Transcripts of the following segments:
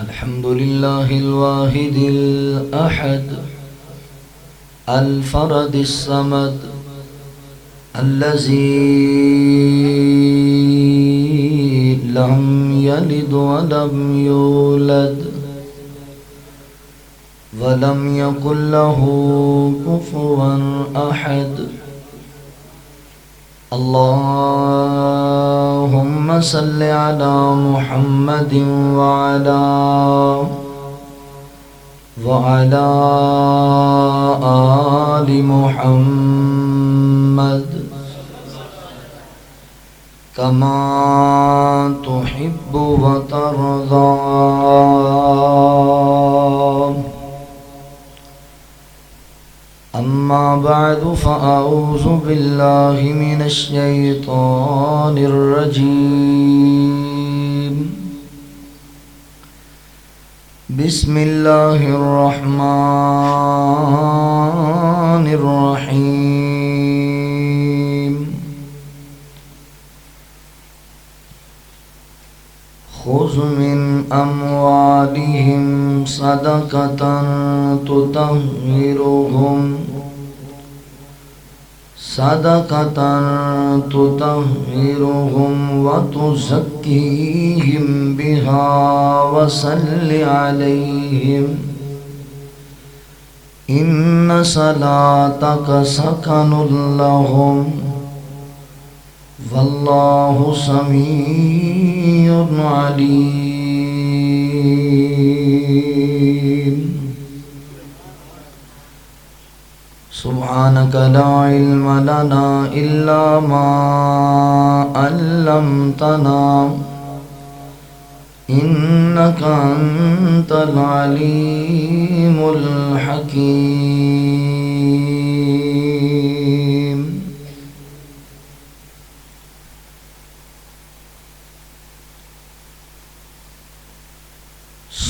الحمد لله الواحد الأحد الفرد الصمد الذي لم يلد ولم يولد ولم يكن له كفوا أحد. اللهم صل على محمد وعلى آل محمد كما تحب وترضى. أما بعد فأعوذ بالله من الشيطان الرجيم. بسم الله الرحمن الرحيم. خذ من أموالهم صدقة تطهرهم وتزكيهم بها وصل عليهم إن صلاتك سكن لهم والله سميع عليم. سبحانك لا علم لنا إلا ما علمتنا إنك أنت العليم الحكيم.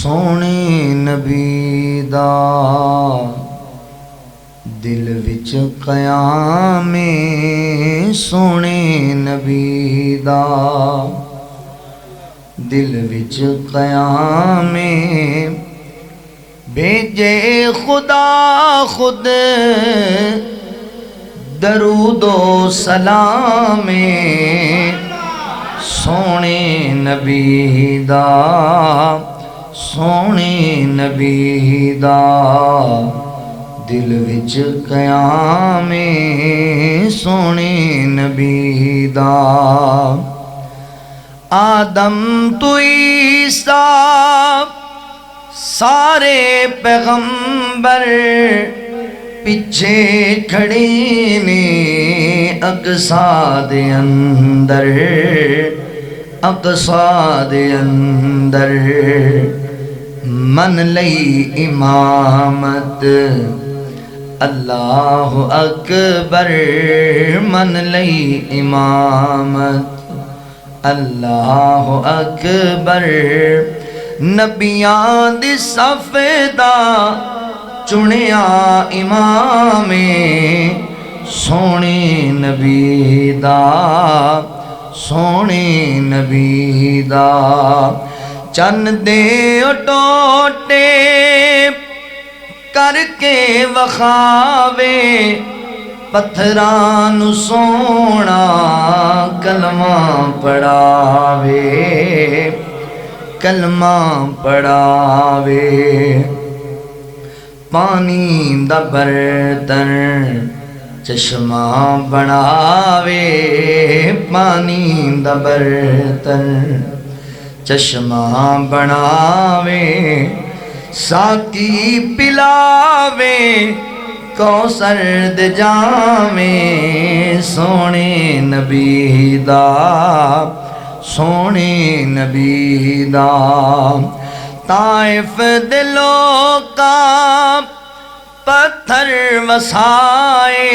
سونے نبی دا دل وچ قیام، سونے نبی دا دل وچ قیام، بھیجے خدا خود درود و سلام، سونے نبی دا سونے نبی دا دل وچ قیام، سونے نبی دا. آدم تو عیسیٰ سارے پیغمبر پیچھے کھڑے نے اقصیٰ دے اندر، اقصیٰ دے اندر من لئی امامت. اللہ اکبر من لئی امامت، اللہ اکبر. نبیاں دی صف دا چنیا امام، سونے نبی دا سونے نبی دا. چن دے ٹوٹے کر کے وخاوے، پتھران سونا کلمہ پڑھاوے، کلمہ پڑھاوے. پانی دا برتن چشمہ بناوے، پانی دا برتن چشمہ بناوے. ساقی پلاوے کوثر دے جامیں، سونے نبی دا سونے نبی دا. طائف دے لوکاں پتھر وسائے،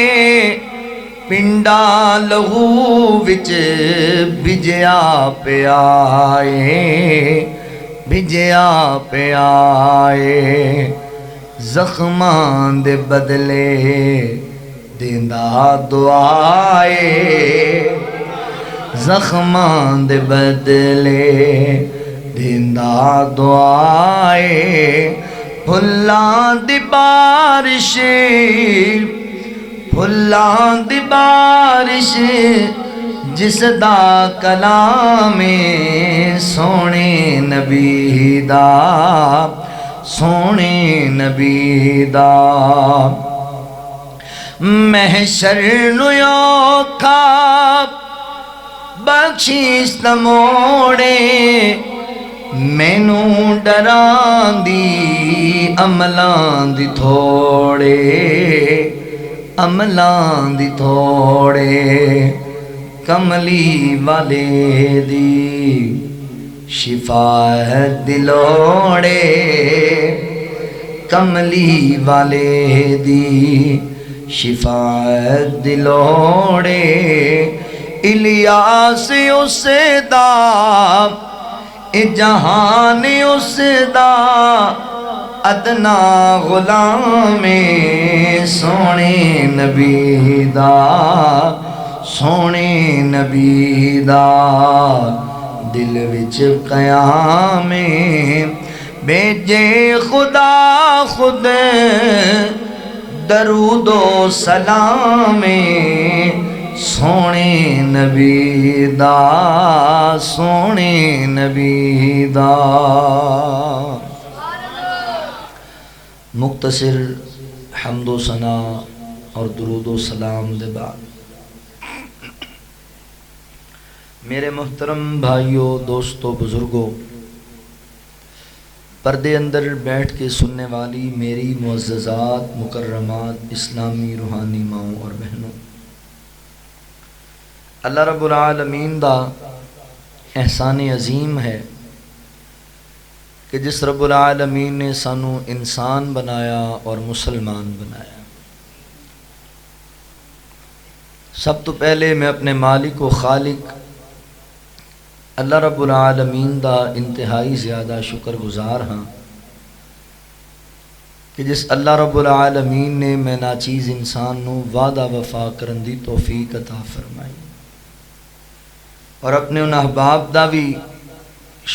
پنڈا لہو وچ بھجیا پیائے، بھجیا پیائے. زخمان دے بدلے دیندا دعائے، زخمان دے بدلے دیندا دعائے پھلاں دی بارش پھلاں دی بارش جس دا کلام سونے نبی دا سونے نبی دا محشر نو اوکھا بخشش موڑے مینوں ڈراں دی عملاں دی تھوڑے عملاں دی تھوڑے کملی والے دی شفاعت دلوڑے کملی والے دی شفاعت دلوڑے الیاس اس دا جہان اس دا ادنا غلام سونے نبی دا سونے نبی دا دل وچ قیام بھیجے خدا خود درود و سلام سونے نبی دا سونے نبی دا مختصر حمد و ثنا اور درود و سلام دے بعد میرے محترم بھائیوں دوستوں بزرگوں پردے اندر بیٹھ کے سننے والی میری معززات مکرمات اسلامی روحانی ماؤں اور بہنوں، اللہ رب العالمین دا احسان عظیم ہے کہ جس رب العالمین نے سانو انسان بنایا اور مسلمان بنایا۔ سب تو پہلے میں اپنے مالک و خالق اللہ رب العالمین دا انتہائی زیادہ شکر گزار ہاں کہ جس اللہ رب العالمین نے میں ناچیز انسان نو وعدہ وفا کرن دی توفیق عطا فرمائی، اور اپنے ان احباب دا بھی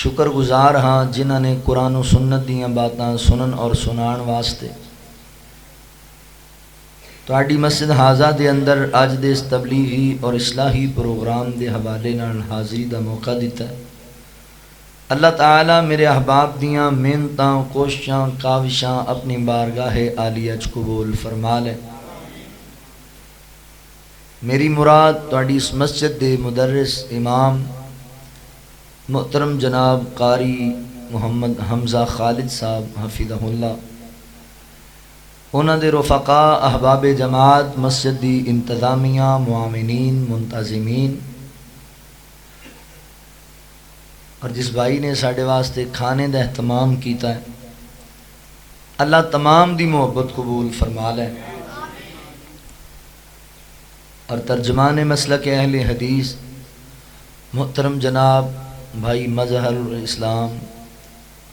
شکر گزار ہاں جنہاں نے قرآن و سنت دیاں باتاں سنن اور سنان واسطے تہاڈی مسجد حاضہ دے اندر اج دے اس تبلیغی اور اصلاحی پروگرام دے حوالے نال حاضری دا موقع دیتا ہے۔ اللہ تعالیٰ میرے احباب دیاں محنتاں کوششاں کاوشاں اپنی بارگاہ عالیہ وچ قبول فرما لے۔ میری مراد تہاڈی اس مسجد دے مدرس امام محترم جناب قاری محمد حمزہ خالد صاحب حفظہ اللہ، انہاں دے رفقاء احباب جماعت مسجد دی انتظامیہ معاونین منتظمین، اور جس بھائی نے ساڈے واسطے کھانے دا اہتمام کیتا ہے، اللہ تمام دی محبت قبول فرما لے۔ اور ترجمان مسلک اہل حدیث محترم جناب بھائی مظہر الاسلام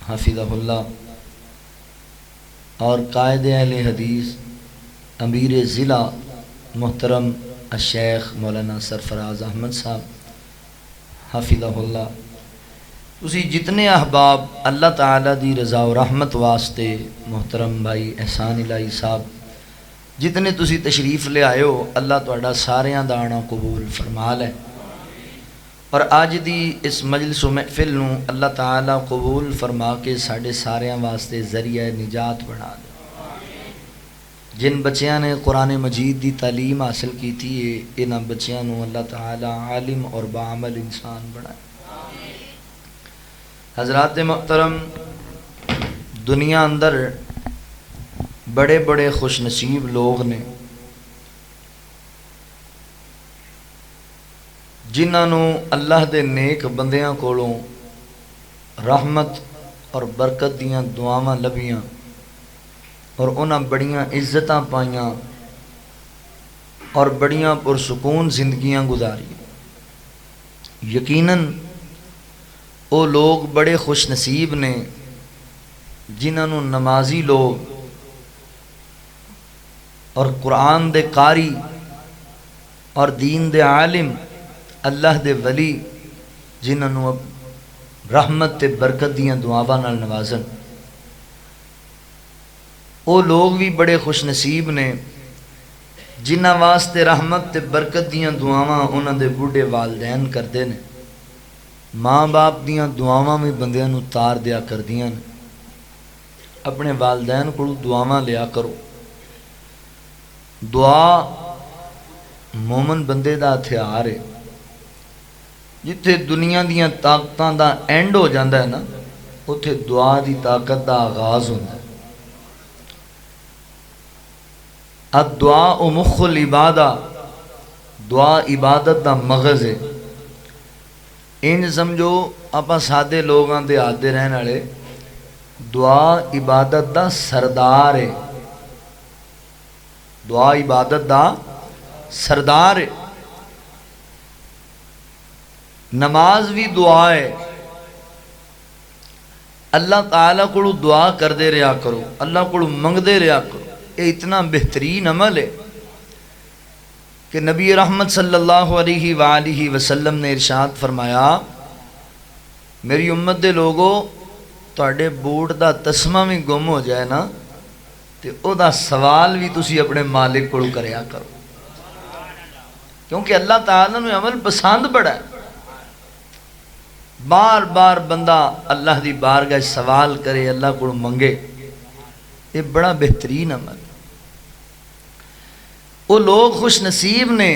حفظہ اللہ، اور قائد اہل حدیث امیر ضلع محترم الشیخ مولانا سرفراز احمد صاحب حفظہ اللہ، تسی جتنے احباب اللہ تعالیٰ دی رضا و رحمت واسطے محترم بھائی احسان الہی صاحب جتنے تسی تشریف لے آئے ہو، اللہ تہاڈا ساریاں دا آنا قبول فرما لے، اور آج دی اس مجلس و محفل نو اللہ تعالیٰ قبول فرما کے ساڈے ساریاں واسطے ذریعہ نجات بنا دے۔ جن بچیاں نے قرآن مجید دی تعلیم حاصل کیتی ہے، انہاں بچیاں نو اللہ تعالیٰ عالم اور بعمل انسان بنائے۔ حضرات محترم، دنیا اندر بڑے بڑے خوش نصیب لوگ نے جنہاں نو اللہ دے نیک بندیاں کولوں رحمت اور برکت دیاں دعاواں لبیاں اور انہاں بڑیاں عزتاں پائیاں اور بڑیاں پرسکون زندگیاں گزاری۔ یقیناً وہ لوگ بڑے خوش نصیب نے جنہاں نو نمازی لوگ اور قرآن دے قاری اور دین دے عالم اللہ دے ولی جنہاں نو رحمت تے برکت دیاں دعاواں نال نوازن، وہ لوگ بھی بڑے خوش نصیب نے جنہاں واسطے رحمت تے برکت دیاں دعاواں انہاں دے بوڑھے والدین کردے نے۔ ماں باپ دیاں دعاواں بھی بندیاں نو تار دیا کردیاں نے۔ اپنے والدین کو دعاواں لیا کرو۔ دعا مومن بندے دا ہتھیار ہے۔ جتھے دنیا دیاں طاقتاں دا اینڈ ہو جاندہ ہے نا، اتھے دعا دی طاقت دا آغاز ہوتا ہے۔ الدعاء مخ العبادہ، دعا عبادت دا مغز ہے۔ ان سمجھو اپا سادے لوگاں دے آدھے رہن والے، دعا عبادت دا سردار ہے۔ دعا عبادت دا سردار ہے۔ نماز بھی دعا ہے۔ اللہ تعالیٰ کو دعا کر دے رہا کرو، اللہ کو منگ دے رہا کرو۔ یہ اتنا بہترین عمل ہے کہ نبی رحمت صلی اللہ علیہ وآلہ وسلم نے ارشاد فرمایا، میری امت دے لوگو تواڈے بوٹ دا تسمہ بھی گم ہو جائے نا تے او دا سوال بھی تسی اپنے مالک کو کریا کرو، کیونکہ اللہ تعالیٰ نے عمل پسند بڑا ہے۔ بار بار بندہ اللہ دی بارگاہ سوال کرے، اللہ کو منگے، یہ بڑا بہترین عمل۔ وہ لوگ خوش نصیب نے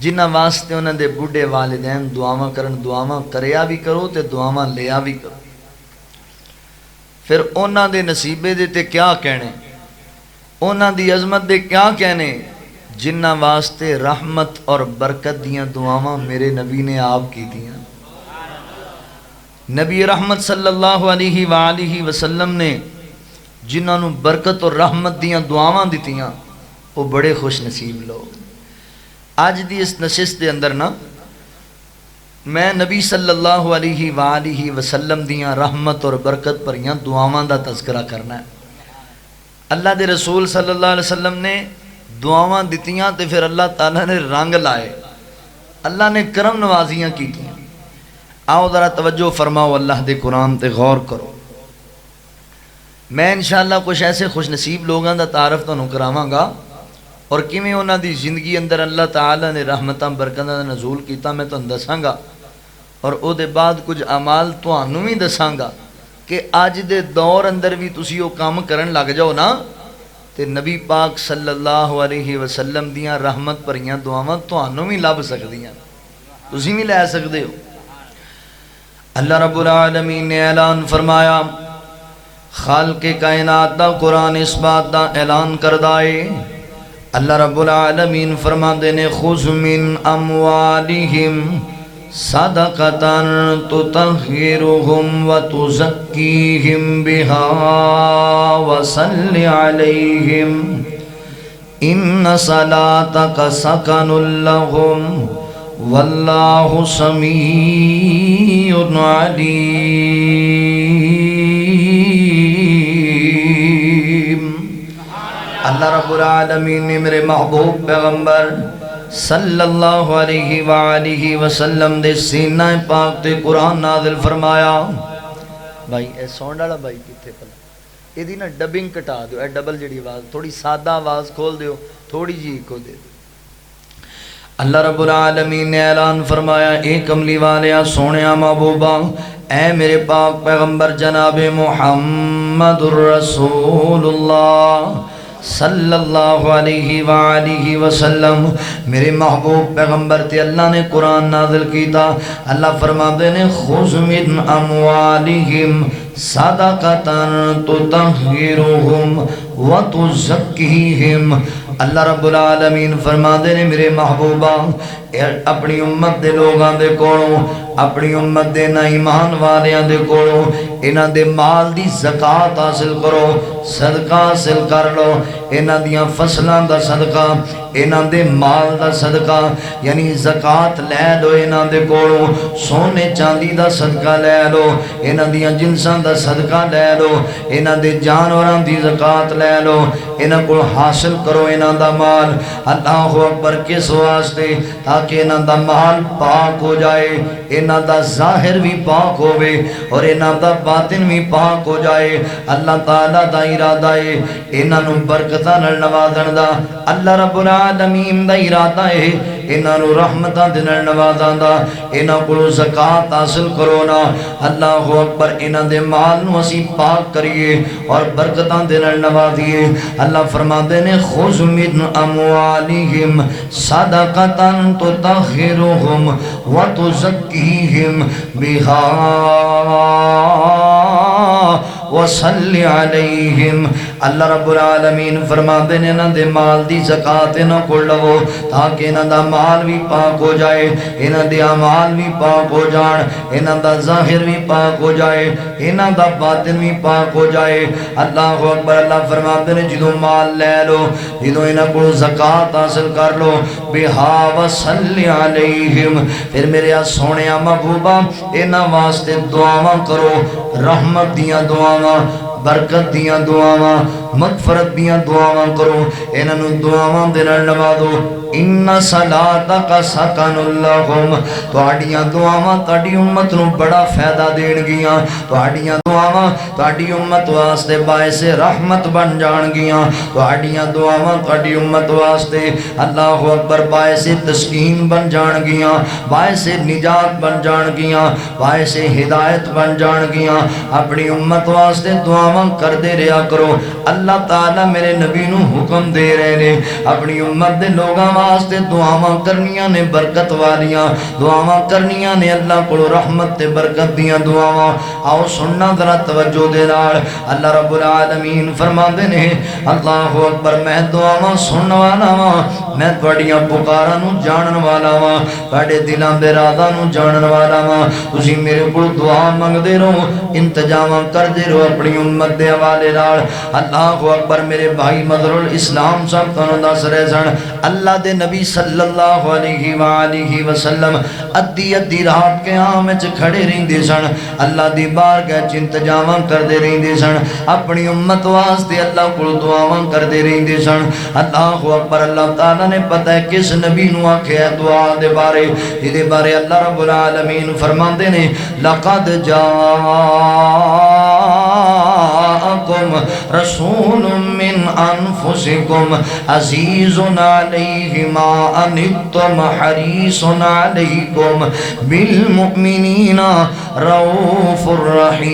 جنہاں واسطے انہاں دے بوڑھے والدین دعاواں کرن، دعاواں کریا بھی کرو تے دعاواں لیا بھی کرو۔ پھر انہاں دے نصیبے دے تے کیا کہنے، انہاں دی عظمت دے کیا کہنے جنہاں واسطے رحمت اور برکت دیاں دعاواں میرے نبی نے آپ کی دیاں۔ نبی رحمت صلی اللہ علیہ وآلہ وسلم نے جنہاں نو برکت اور رحمت دیاں دعاواں دیتیاں، وہ بڑے خوش نصیب لوگ۔ آج دی اس نشست دے اندر نا میں نبی صلی اللہ علیہ وآلہ وسلم دیاں رحمت اور برکت پریاں دعاواں دا تذکرہ کرنا ہے۔ اللہ دے رسول صلی اللہ علیہ وسلم نے دعاواں دیتیاں تے پھر اللہ تعالیٰ نے رنگ لائے، اللہ نے کرم نوازیاں کیتیاں۔ آؤ ذرا توجہ فرماؤ، اللہ دے قرآن تے غور کرو۔ میں انشاءاللہ کچھ ایسے خوش نصیب لوگاں دا تعارف تانوں کراواں گا اور کیویں انہاں دی زندگی اندر اللہ تعالیٰ نے رحمتاں برکتاں دا نزول کیتا میں تانوں دساں گا، اور او دے بعد کچھ اعمال تانوں بھی دساں گا کہ اج دے دور اندر بھی تسی او کام کرن لگ جاؤ نا تے نبی پاک صلی اللہ علیہ وسلم دیاں رحمت بھریاں دعاواں تانوں بھی لب سکدیاں، تسی بھی لے سکدے ہو۔ اللہ رب العالمین نے اعلان فرمایا، خالق کائنات دا قرآن اس بات دا اعلان کردائے۔ اللہ رب العالمین فرماندے نے، خذ من اموالہم صدقۃ تطہرہم وتزکیہم بہا وصل علیہم ان صلاتک سکن لہم واللہ سمیع علیم۔ اللہ رب العالمین نے میرے محبوب پیغمبر صلی اللہ علیہ وآلہ وسلم دے سینہ پاک تے قرآن نازل فرمایا۔ بھائی اے ساؤنڈ والا بھائی کتھے پلا، یہ نا ڈبنگ کٹا دو، اے ڈبل جڑی آواز تھوڑی سادہ آواز کھول دیو، تھوڑی جی کو دے دو۔ اللہ رب العالمین نے اعلان فرمایا، اے کملی والیا سونیا محبوبہ، اے میرے پاک پیغمبر جناب محمد الرسول اللہ صلی اللہ علیہ وآلہ وسلم، میرے محبوب پیغمبر تے اللہ نے قرآن نازل کیتا۔ اللہ فرماتے نے، خذ من اموالہم صدقۃ تطہرہم وتزکیہم۔ اللہ رب العالمین فرماتے نے، میرے محبوبہ اپنی امت دے لوگاں دے کولوں، اپنی امت دے نا ایمان والیاں دے کولوں انہاں دے مال دی زکات حاصل کرو، صدقہ حاصل کر لو، انہاں دیاں فصلاں دا صدقہ، انہاں دے مال دا صدقہ، یعنی زکوٰۃ لے لو انہاں دے کولوں، سونے چاندی دا صدقہ لے لو، انہاں دیاں جنساں دا صدقہ لے لو، انہاں دے جانوراں دی زکوٰۃ لے لو، انہاں کو حاصل کرو انہاں دا مال۔ اللہ اکبر، کس واسطے؟ تاکہ انہاں دا مال پاک ہو جائے، انہاں دا ظاہر بھی پاک ہوئے اور انہاں دا باطن بھی پاک ہو جائے۔ اللہ تعالیٰ دا ارادہ ہے انہاں نو برکتاں نال نوازن دا، اللہ رب العالمین دا ارادہ ہے انہاں نو رحمتاں دے نال نوازن دا۔ انہاں کولوں زکوٰۃ حاصل کرو نا، اللہ اکبر، انہاں دے مال نو اسی پاک کریے اور برکتاں دے نال نوازیے۔ اللہ فرماندے نے خذ من اموالہم صدقۃ تطہرہم وتزکیہم بہا وصلی علیہم۔ اللہ رب العالمین فرماندے نے انہاں دے مال دی زکوٰۃ انہاں کو لو تاکہ انہاں دا مال بھی پاک ہو جائے، انہاں دے اعمال بھی پاک ہو جان، انہاں دا ظاہر بھی پاک ہو جائے، انہاں دا باطن بھی پاک ہو جائے۔ اللہ اکبر، اللہ فرماندے نے جدوں مال لے لو، جدوں انہاں کو زکوٰۃ حاصل کر لو، بہا وصلی علیہم، پھر میرے سونیا محبوبہ انہاں واسطے دعاواں کرو، رحمت دیاں دعاواں، برکت دیاں دعاواں، مغفرت دیاں دعاواں کرو، انہاں نو دعاواں دے نال نوازو۔ ان صلاتک سکن لہم، تہاڈیاں دعاواں تہاڈی امت نو بڑا فائدہ دین گیاں، تہاڈیاں دعاواں تہاڈی امت واسطے باعث رحمت بن جان گیاں، تہاڈیاں دعاواں تہاڈی امت واسطے اللہ اکبر باعث تسکین بن جان گیاں، باعث نجات بن جان گیاں، باعث ہدایت بن جان گیاں۔ اپنی امت واسطے دعاواں کردے رہیا کرو۔ اللہ تعالیٰ میرے نبی نو حکم دے رہے نے اپنی امت دے لوگاں واسطے دعاواں کرنیاں نے برکت والیاں، دعاواں کرنیاں نے اللہ کو رحمت تے برکت دیاں دعاواں۔ آؤ سننا ذرا توجہ دے نال، اللہ رب العالمین فرماندے نے اللہ اکبر، میں دعاواں سنن والا واں، میں تہاڈیاں پکاراں نو جانن والا واں، تہاڈے دلاں دے رازاں نو جانن والا واں۔ تسی میرے کول دعا منگدے رہو، انتظاماں کردے رہو اپنی امت دے حوالے نال۔ اللہ اکبر، میرے بھائی مظہر الاسلام صاحب تانوں دس رہے سن، اللہ دے نبی صلی اللہ علیہ وآلہ وسلم ادھی ادھی رات قیام وچ کھڑے رہندے سن، اللہ دی بارگاہ وچ انتظاماں کردے رہندے سن، اپنی امت واسطے اللہ کول دعاواں کردے رہندے سن۔ اللہ اکبر، اللہ تعالیٰ نے پتہ ہے کس نبی نو آکھیا دعا دے بارے، جدے بارے اللہ رب العالمین فرماندے نے لقد جاءکم رسول من انفسکم عزیز علیہ ما عنتم حریص علیکم بالمؤمنین رؤوف الرحیم۔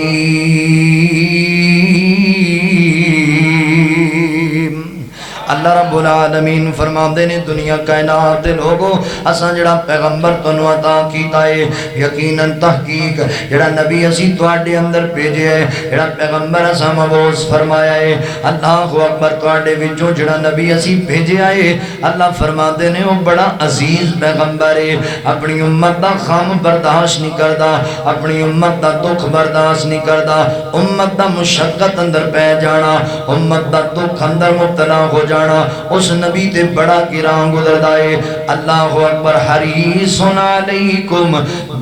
اللہ رب العالمین فرماندے نے دنیا کائنات دے لوگو، اساں جڑا پیغمبر تانوں عطا کیتا ہے، یقیناً تحقیق جڑا نبی اسی تواڈے اندر بھیجے ہے، جڑا پیغمبر اساں مبعوث فرمایا ہے، اللہ اکبر، تواڈے وچوں جڑا نبی اسی بھیجیا ہے، اللہ فرماندے نے وہ بڑا عزیز پیغمبر ہے، اپنی امت دا غم برداشت نہیں کردا، اپنی امت دا دکھ برداشت نہیں کردا، امت دا مشقت اندر پہ جانا، امت دا دکھ اندر مبتلا ہو جانا، اس نبی تے بڑا گراں گزردا ہے۔ اللہ اکبر، حریص علیکم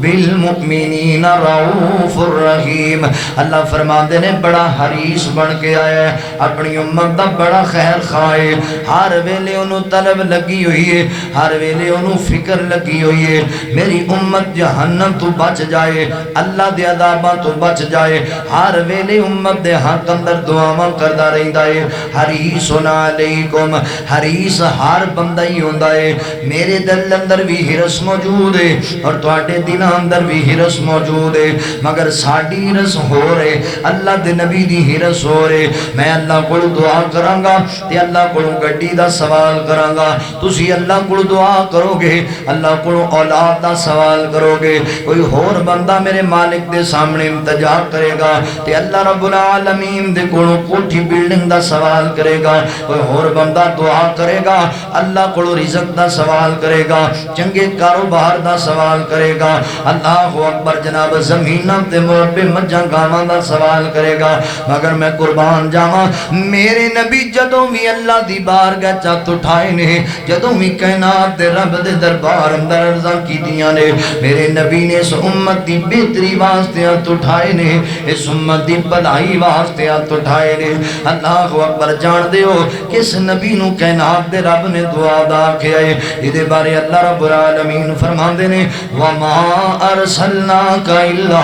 بالمؤمنین رؤوف الرحیم، اللہ فرماندے نے بڑا حریص بن کے آیا ہے، اپنی امت دا بڑا خیر خواہ ہے، ہر ویلے انہوں طلب لگی ہوئی ہے، ہر ویلے انہوں فکر لگی ہوئی ہے میری امت جہنم تو بچ جائے، اللہ دے عذاباں تو بچ جائے، ہر ویلے امت دے حق اندر دعاواں کردا رہندا ہے۔ حریص علیکم، حریص ہر بندہ ہی ہوندا ہے، میرے دل اندر بھی ہرس موجود ہے اور تواڈے دل اندر بھی ہرس موجود ہے، مگر ساڈی ہرس ہو رہے، اللہ دے نبی دی ہرس ہو رہے۔ میں اللہ کو دعا کراں گا تے اللہ کو گڈی دا سوال کراں گا، تسی اللہ کو دعا کرو گے، اللہ کو اولاد دا سوال کرو گے، کوئی اور بندہ میرے مالک دے سامنے التجا کرے گا تے اللہ رب العالمین دے کولوں کوٹھی بلڈنگ دا سوال کرے گا، کوئی اور بندہ بندہ دعا کرے گا اللہ کو رزق دا سوال کرے گا چنگے کاروبار دا سوال کرے گا اللہ اکبر جناب زمیناں تے مربے مجھاں گاواں دا سوال کرے گا مگر میں قربان جاواں میرے نبی جدوں بھی اللہ دی بارگاہ چت اٹھائے نے جدوں بھی کائنات دے رب دے دربار اندر عرضاں کیتیاں نے میرے نبی نے اس امت دی بہتری واسطے ہاتھ اٹھائے نے اس امت دی بھلائی واسطے ہاتھ اٹھائے نے اللہ اکبر جان دیو کس نبی نو کائنات دے رب نے دعا دا کیا ہے یہ بارے اللہ رب العالمین فرماندے نے وما ارسلناک الا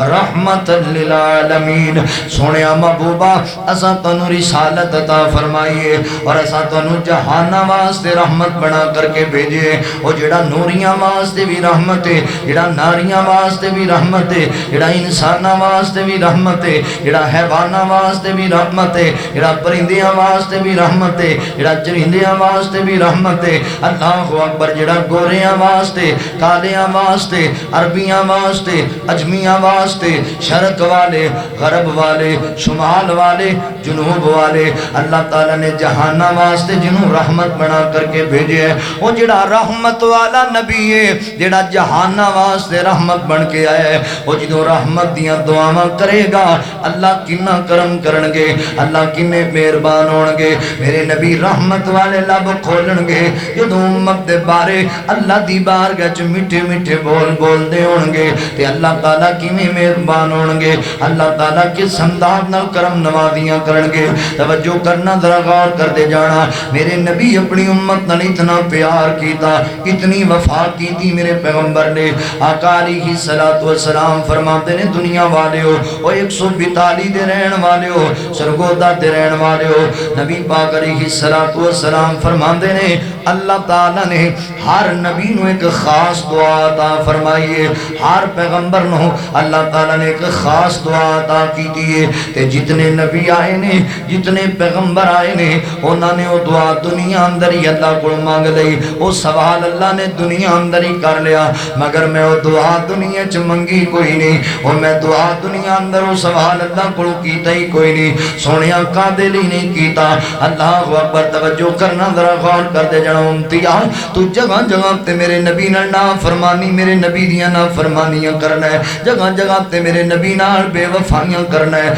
رحمت للعالمین سونیا محبوبہ اساں تانوں رسالت عطا فرمائیے اور اساں تانوں جہاناں واسطے رحمت بنا کر کے بھیجے او جڑا نوریاں واسطے بھی رحمت ہے جڑا ناریاں واسطے بھی رحمت ہے جڑا انساناں واسطے بھی رحمت ہے جڑا حیواناں واسطے بھی رحمت ہے جڑا پرندیاں واسطے بھی رحمت ہے جڑا چرندیاں واسطے بھی رحمت ہے اللہ اکبر جڑا گوریاں واسطے کالیاں واسطے عربیاں واسطے اجمیاں واسطے شرق والے غرب والے شمال والے جنوب والے اللہ تعالیٰ نے جہانہ واسطے جنہوں رحمت بنا کر کے بھیجے ہیں وہ جڑا رحمت والا نبی ہے جڑا جہانہ واسطے رحمت بن کے آیا ہے وہ جدوں رحمت دیاں دعاواں کرے گا اللہ کنا کرم کرنگے اللہ کنے مہربان ہونگے میرے نبی رحمت والے لب کھولنگے جدوں امت دے بارے اللہ دی بارگاہ چ میٹھے میٹھے بول دے ہونگے تے اللہ تعالیٰ کیویں مہربان ہونگے اللہ تعالیٰ کس انداز نال کرم نوازیاں کرنگے توجہ کرنا ذرا غور کر دے جانا میرے نبی اپنی امت نال اتنا پیار کیتا اتنی وفا کیتی میرے پیغمبر نے آقا علیہ السلام فرماتے نے دنیا والے ہو او 142 دے رہن والے ہو سرگودا دے رہن والے ہو نبی پاک علیہ السلام فرماتے نے اللہ تعالیٰ نے ہر نبی نو ایک خاص دعا عطا فرمائیے ہر پیغمبر نو اللہ تعالیٰ نے ایک خاص دعا عطا کیتی ہے تے جتنے نبی آئے نے جتنے پیغمبر آئے نے انہوں نے وہ دعا دنیا اندر ہی اللہ کو مانگ لئی وہ سوال اللہ نے دنیا اندر ہی کر لیا مگر میں وہ دعا دنیا چ منگی کوئی نہیں اور میں دعا دنیا اندر وہ سوال اللہ کو کیتا ہی کوئی نہیں سونیا قادر ہی نہیں کیتا اللہ اکبر توجہ کرنا ذرا غور کر دے جانا امتیاز تو جگہ جگہ تے میرے نبی نال نا فرمانی میرے نبی دیاں نا فرمانیاں کرنا ہے جگہ جگہ تے میرے نبی نال بے وفائیاں کرنا ہے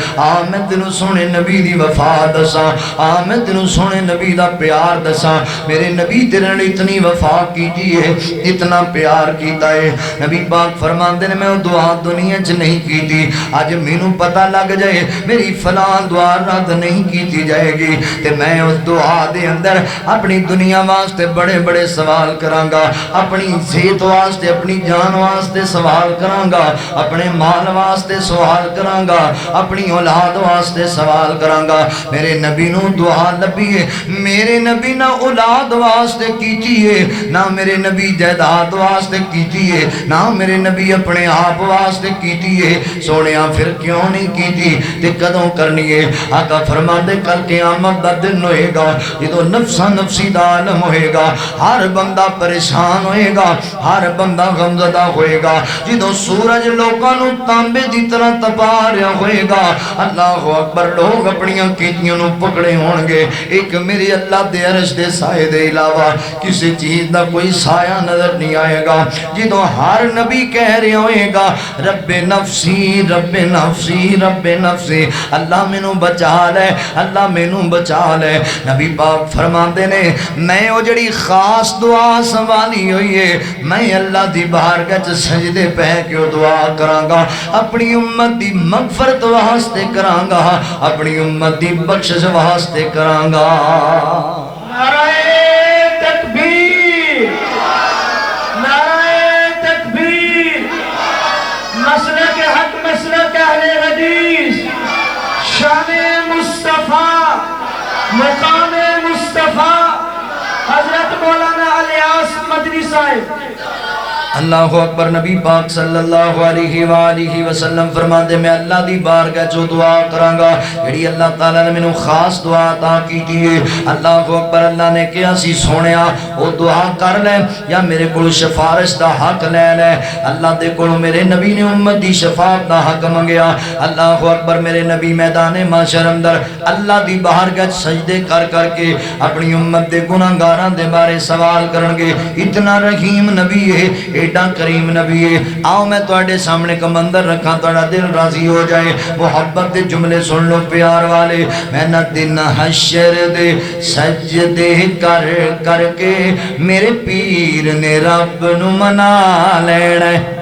میں تینوں سونے نبی دی وفا دساں میں تینوں سونے نبی دا پیار دساں میرے نبی تیرے نال اتنی وفا کیتی ہے اتنا پیار کیتا ہے نبی پاک فرماندے نے میں وہ دعا دنیا چ نہیں کیتی اج مینوں پتہ لگ جائے میری فلاں دعا رد نہیں کیتی جائے گی تے میں اس دعا دے اندر اپنی دنیا واسطے بڑے بڑے سوال کرانگا اپنی صحت واسطے اپنی جان واسطے سوال کرانگا اپنے مال واسطے سوال کرانگا اپنی اولاد واسطے سوال کرانگا میرے نبی نو دعا لبی ہے میرے نبی نہ اولاد واسطے کیتی ہے نہ میرے نبی جائیداد واسطے کیتی ہے نہ میرے نبی اپنے آپ واسطے کیتی ہے سونیا پھر کیوں نہیں کیتی تے کدوں کرنی ہے آقا فرماندے کل قیامت دا دن ہوئے گا جدوں نفسا نفسی دا عالم ہوئے گا ہر بندہ پریشان ہوئے گا ہر بندہ غمزدہ ہوئے گا جدوں سورج لوکاں نو تانبے دی طرح تپا رہا ہوئے گا اللہ اکبر لوگ اپنیاں کیتیاں نو پکڑے ہونگے ایک میرے اللہ دے عرش دے سائے دے علاوہ کسی چیز دا کوئی سایہ نظر نہیں آئے گا جدوں ہر نبی کہہ رہے ہوئے گا رب نفسی رب نفسی رب نفسی اللہ میں نو بچا لے اللہ میں نو بچا لے نبی پاک فرماندے نے میں وہ جڑی خاص دعا سنبھالی ہوئی ہے میں اللہ دی بارگاہ چ سجدے پہ کے دعا کرانگا اپنی امت دی مغفرت واسطے کرانگا اپنی امت دی بخشش واسطے کرانگا نعرہ تکبیر نعرہ تکبیر مسلک حق مسلک اہل حدیث شان مصطفیٰ مقام مصطفیٰ حضرت مولانا الیاس مدنی صاحب اللہ اکبر. نبی پاک صلی اللہ علیہ وآلہ وسلم فرماندے میں اللہ دی بارگاہ جو دعا کرانگا جڑی اللہ تعالیٰ نے مینوں خاص دعا عطا کیتی ہے. اللہ اکبر. اللہ نے کہا سی سونیا او دعا کر لے یا میرے کول سفارش دا حق لے لے. اللہ دے کول میرے نبی نے امت دی شفاعت دا حق منگیا. اللہ اکبر. میرے نبی میدان محشر اندر اللہ دی بارگاہ سجدے کر کر کے اپنی امت دے گناہگاراں دے بارے سوال کرن گے. اتنا رحیم نبی ہے, ایڈا کریم نبی ہے. آؤ میں تواڈے سامنے کا منظر رکھاں, تواڈا دل راضی ہو جائے. محبت دے جملے سن لو پیار والے. میں نہ دن حشر دے سجدے کر کر کے میرے پیر نے رب نو منا لینا ہے.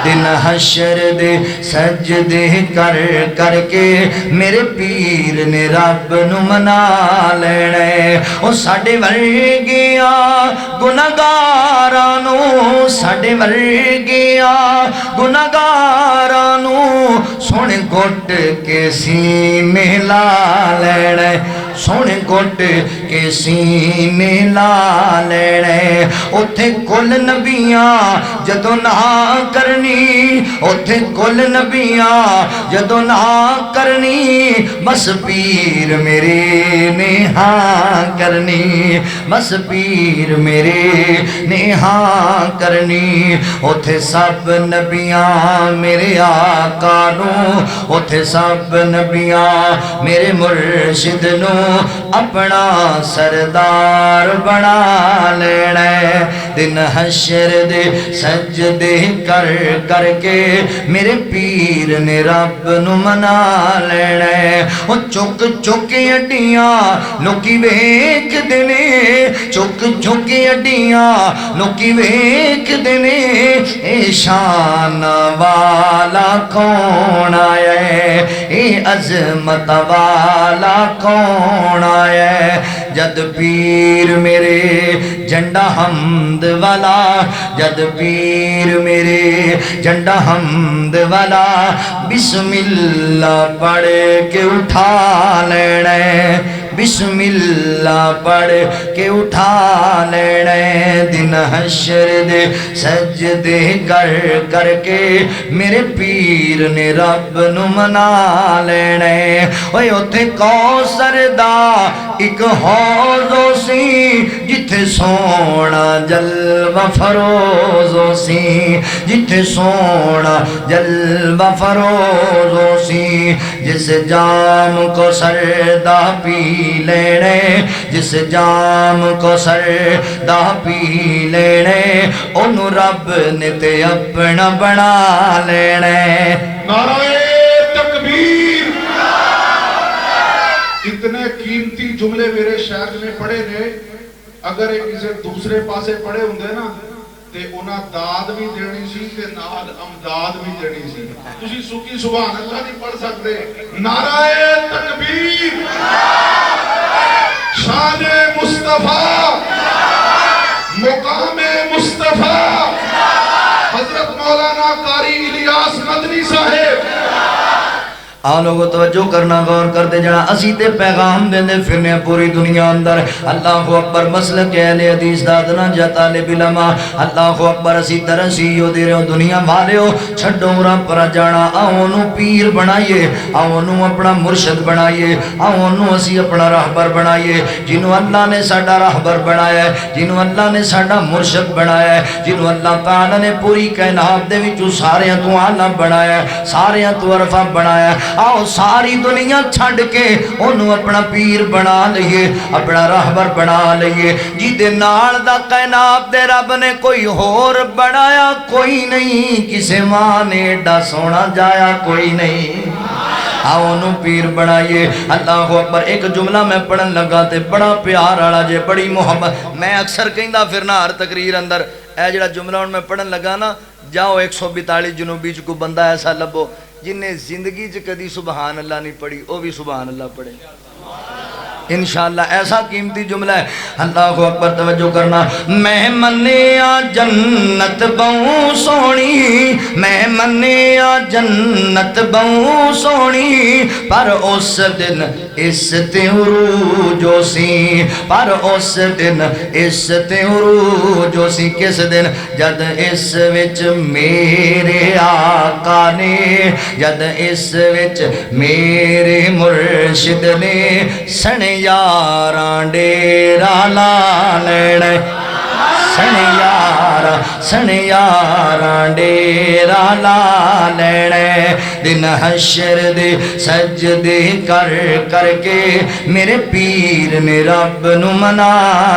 دن حشر دے سجدے کر کر کے میرے پیر نے رب نو منا لینا ہے. او ساڈے ورگیاں گناہگاراں نو, ساڈے ورگیاں گناہگاراں نو سونے گھٹ کے سینے لا لینا ہے. سونے گھٹ کے سینے لا لینے. اتھے کل نبیاں جدو نہ کرنی, اتھے کل نبیاں جدو نہ کرنی, بس پیر میرے نے ہاں کرنی, بس پیر میرے نے ہاں کرنی. اتھے سب نبیاں میرے آقا نو, اتھے سب نبیاں میرے مرشد نو اپنا سردار بنا لینا ہے. دن حشر دے سجدے کر کر کے میرے پیر نے رب نو منا لینا ہے. او چک چک اڈیاں لوکی ویکھ دینے, چک چک اڈیاں لوکی ویکھ دینے. اے شان والا کون آیا ہے, اے عظمت والا کون آیا ہے. جد پیر میرے جھنڈا حمد والا, جد پیر میرے جھنڈا حمد والا بسم اللہ پڑھ کے اٹھا لینا ہے, بسم اللہ پڑھ کے اٹھا لینا ہے. دن حشر دے سجدے کر کر کے میرے پیر نے رب نو منا لینا ہے. اوے اتھے کوثر دا ایک حوض سی جتھے سونا جلوہ فروز سی, جتھے سونا جلوہ فروز سی. جس جام کو سردا پی لینے, جس جام کو سردا پی لینے, انہوں رب نے تے اپنا بنا لینے. نعرہ تکبیر. اتنے قیمتی جملے میرے شیخ نے پڑھے نے, اگر ایک کسی دوسرے پاسے پڑھے ہوندے نا تے انہاں داد بھی دینی سی تے نال امداد بھی دینی سی. تسی سکی سبحان اللہ نہیں پڑھ سکتے. نعرہ تکبیر. شان مصطفیٰ, مقام مصطفیٰ, حضرت مولانا قاری الیاس مدنی صاحب. آ لوگو توجہ کرنا, غور کرتے جنا. اسی تے پیغام دیندے پھرنے پوری دنیا اندر. اللہ اکبر. مسلک اہل حدیث دادنا جا طالب علماء. اللہ اکبر. اسی طرح سیو دے رہے ہو دنیا والے ہو, چھڑو راں پر جانا. آؤنو پیر بنائیے, آؤنو اپنا مرشد بنائیے, آؤنو اسی اپنا راہبر بنائیے. جنہوں اللہ نے ساڈا راہبر بنایا ہے, جنہوں اللہ نے ساڈا مرشد بنایا ہے, جنہوں اللہ تعالیٰ نے پوری کائنات دے وچوں ساریاں تو اعلیٰ بنایا ہے, ساریاں تو عرفہ بنایا ہے. آؤ ساری دنیا چھڑ کے انہوں اپنا پیر بنا لئیے, اپنا راہبر بنا لئیے. جی دے نال دا کائنات دے رب نے کوئی اور بنایا کوئی نہیں, کسے ماں نے ایڈا سونا جایا کوئی نہیں. آؤ انہوں پیر بنائیے. اللہ اکبر. ایک جملہ میں پڑھن لگا تے بڑا پیار آڑا جے, بڑی محبت. میں اکثر کہندہ پھرنا ہر تقریر اندر اے جڑا جملہ ان میں پڑھن لگا نا, جاؤ 142 جنوبی کو بندہ ایسا لبو جن نے زندگی کدی سبحان اللہ نہیں پڑھی, وہ بھی سبحان اللہ پڑھے. انشاءاللہ ایسا قیمتی جملہ ہے. اللہ اکبر توجہ کرنا. میں منیا جنت بہوں سونی, میں منیا جنت بہوں سونی, پر اس دن اس تے عروجو سی, پر اس دن اس تے عروجو سی. کس دن؟ جد اس وچ میرے آقا نے, جد اس وچ میرے مرشد نے سن یاراں ڈیرا لا لینے, سن یاراں ڈیرا لا لینے. دن حشر دے سجدے کر کر کے میرے پیر نے رب نو منا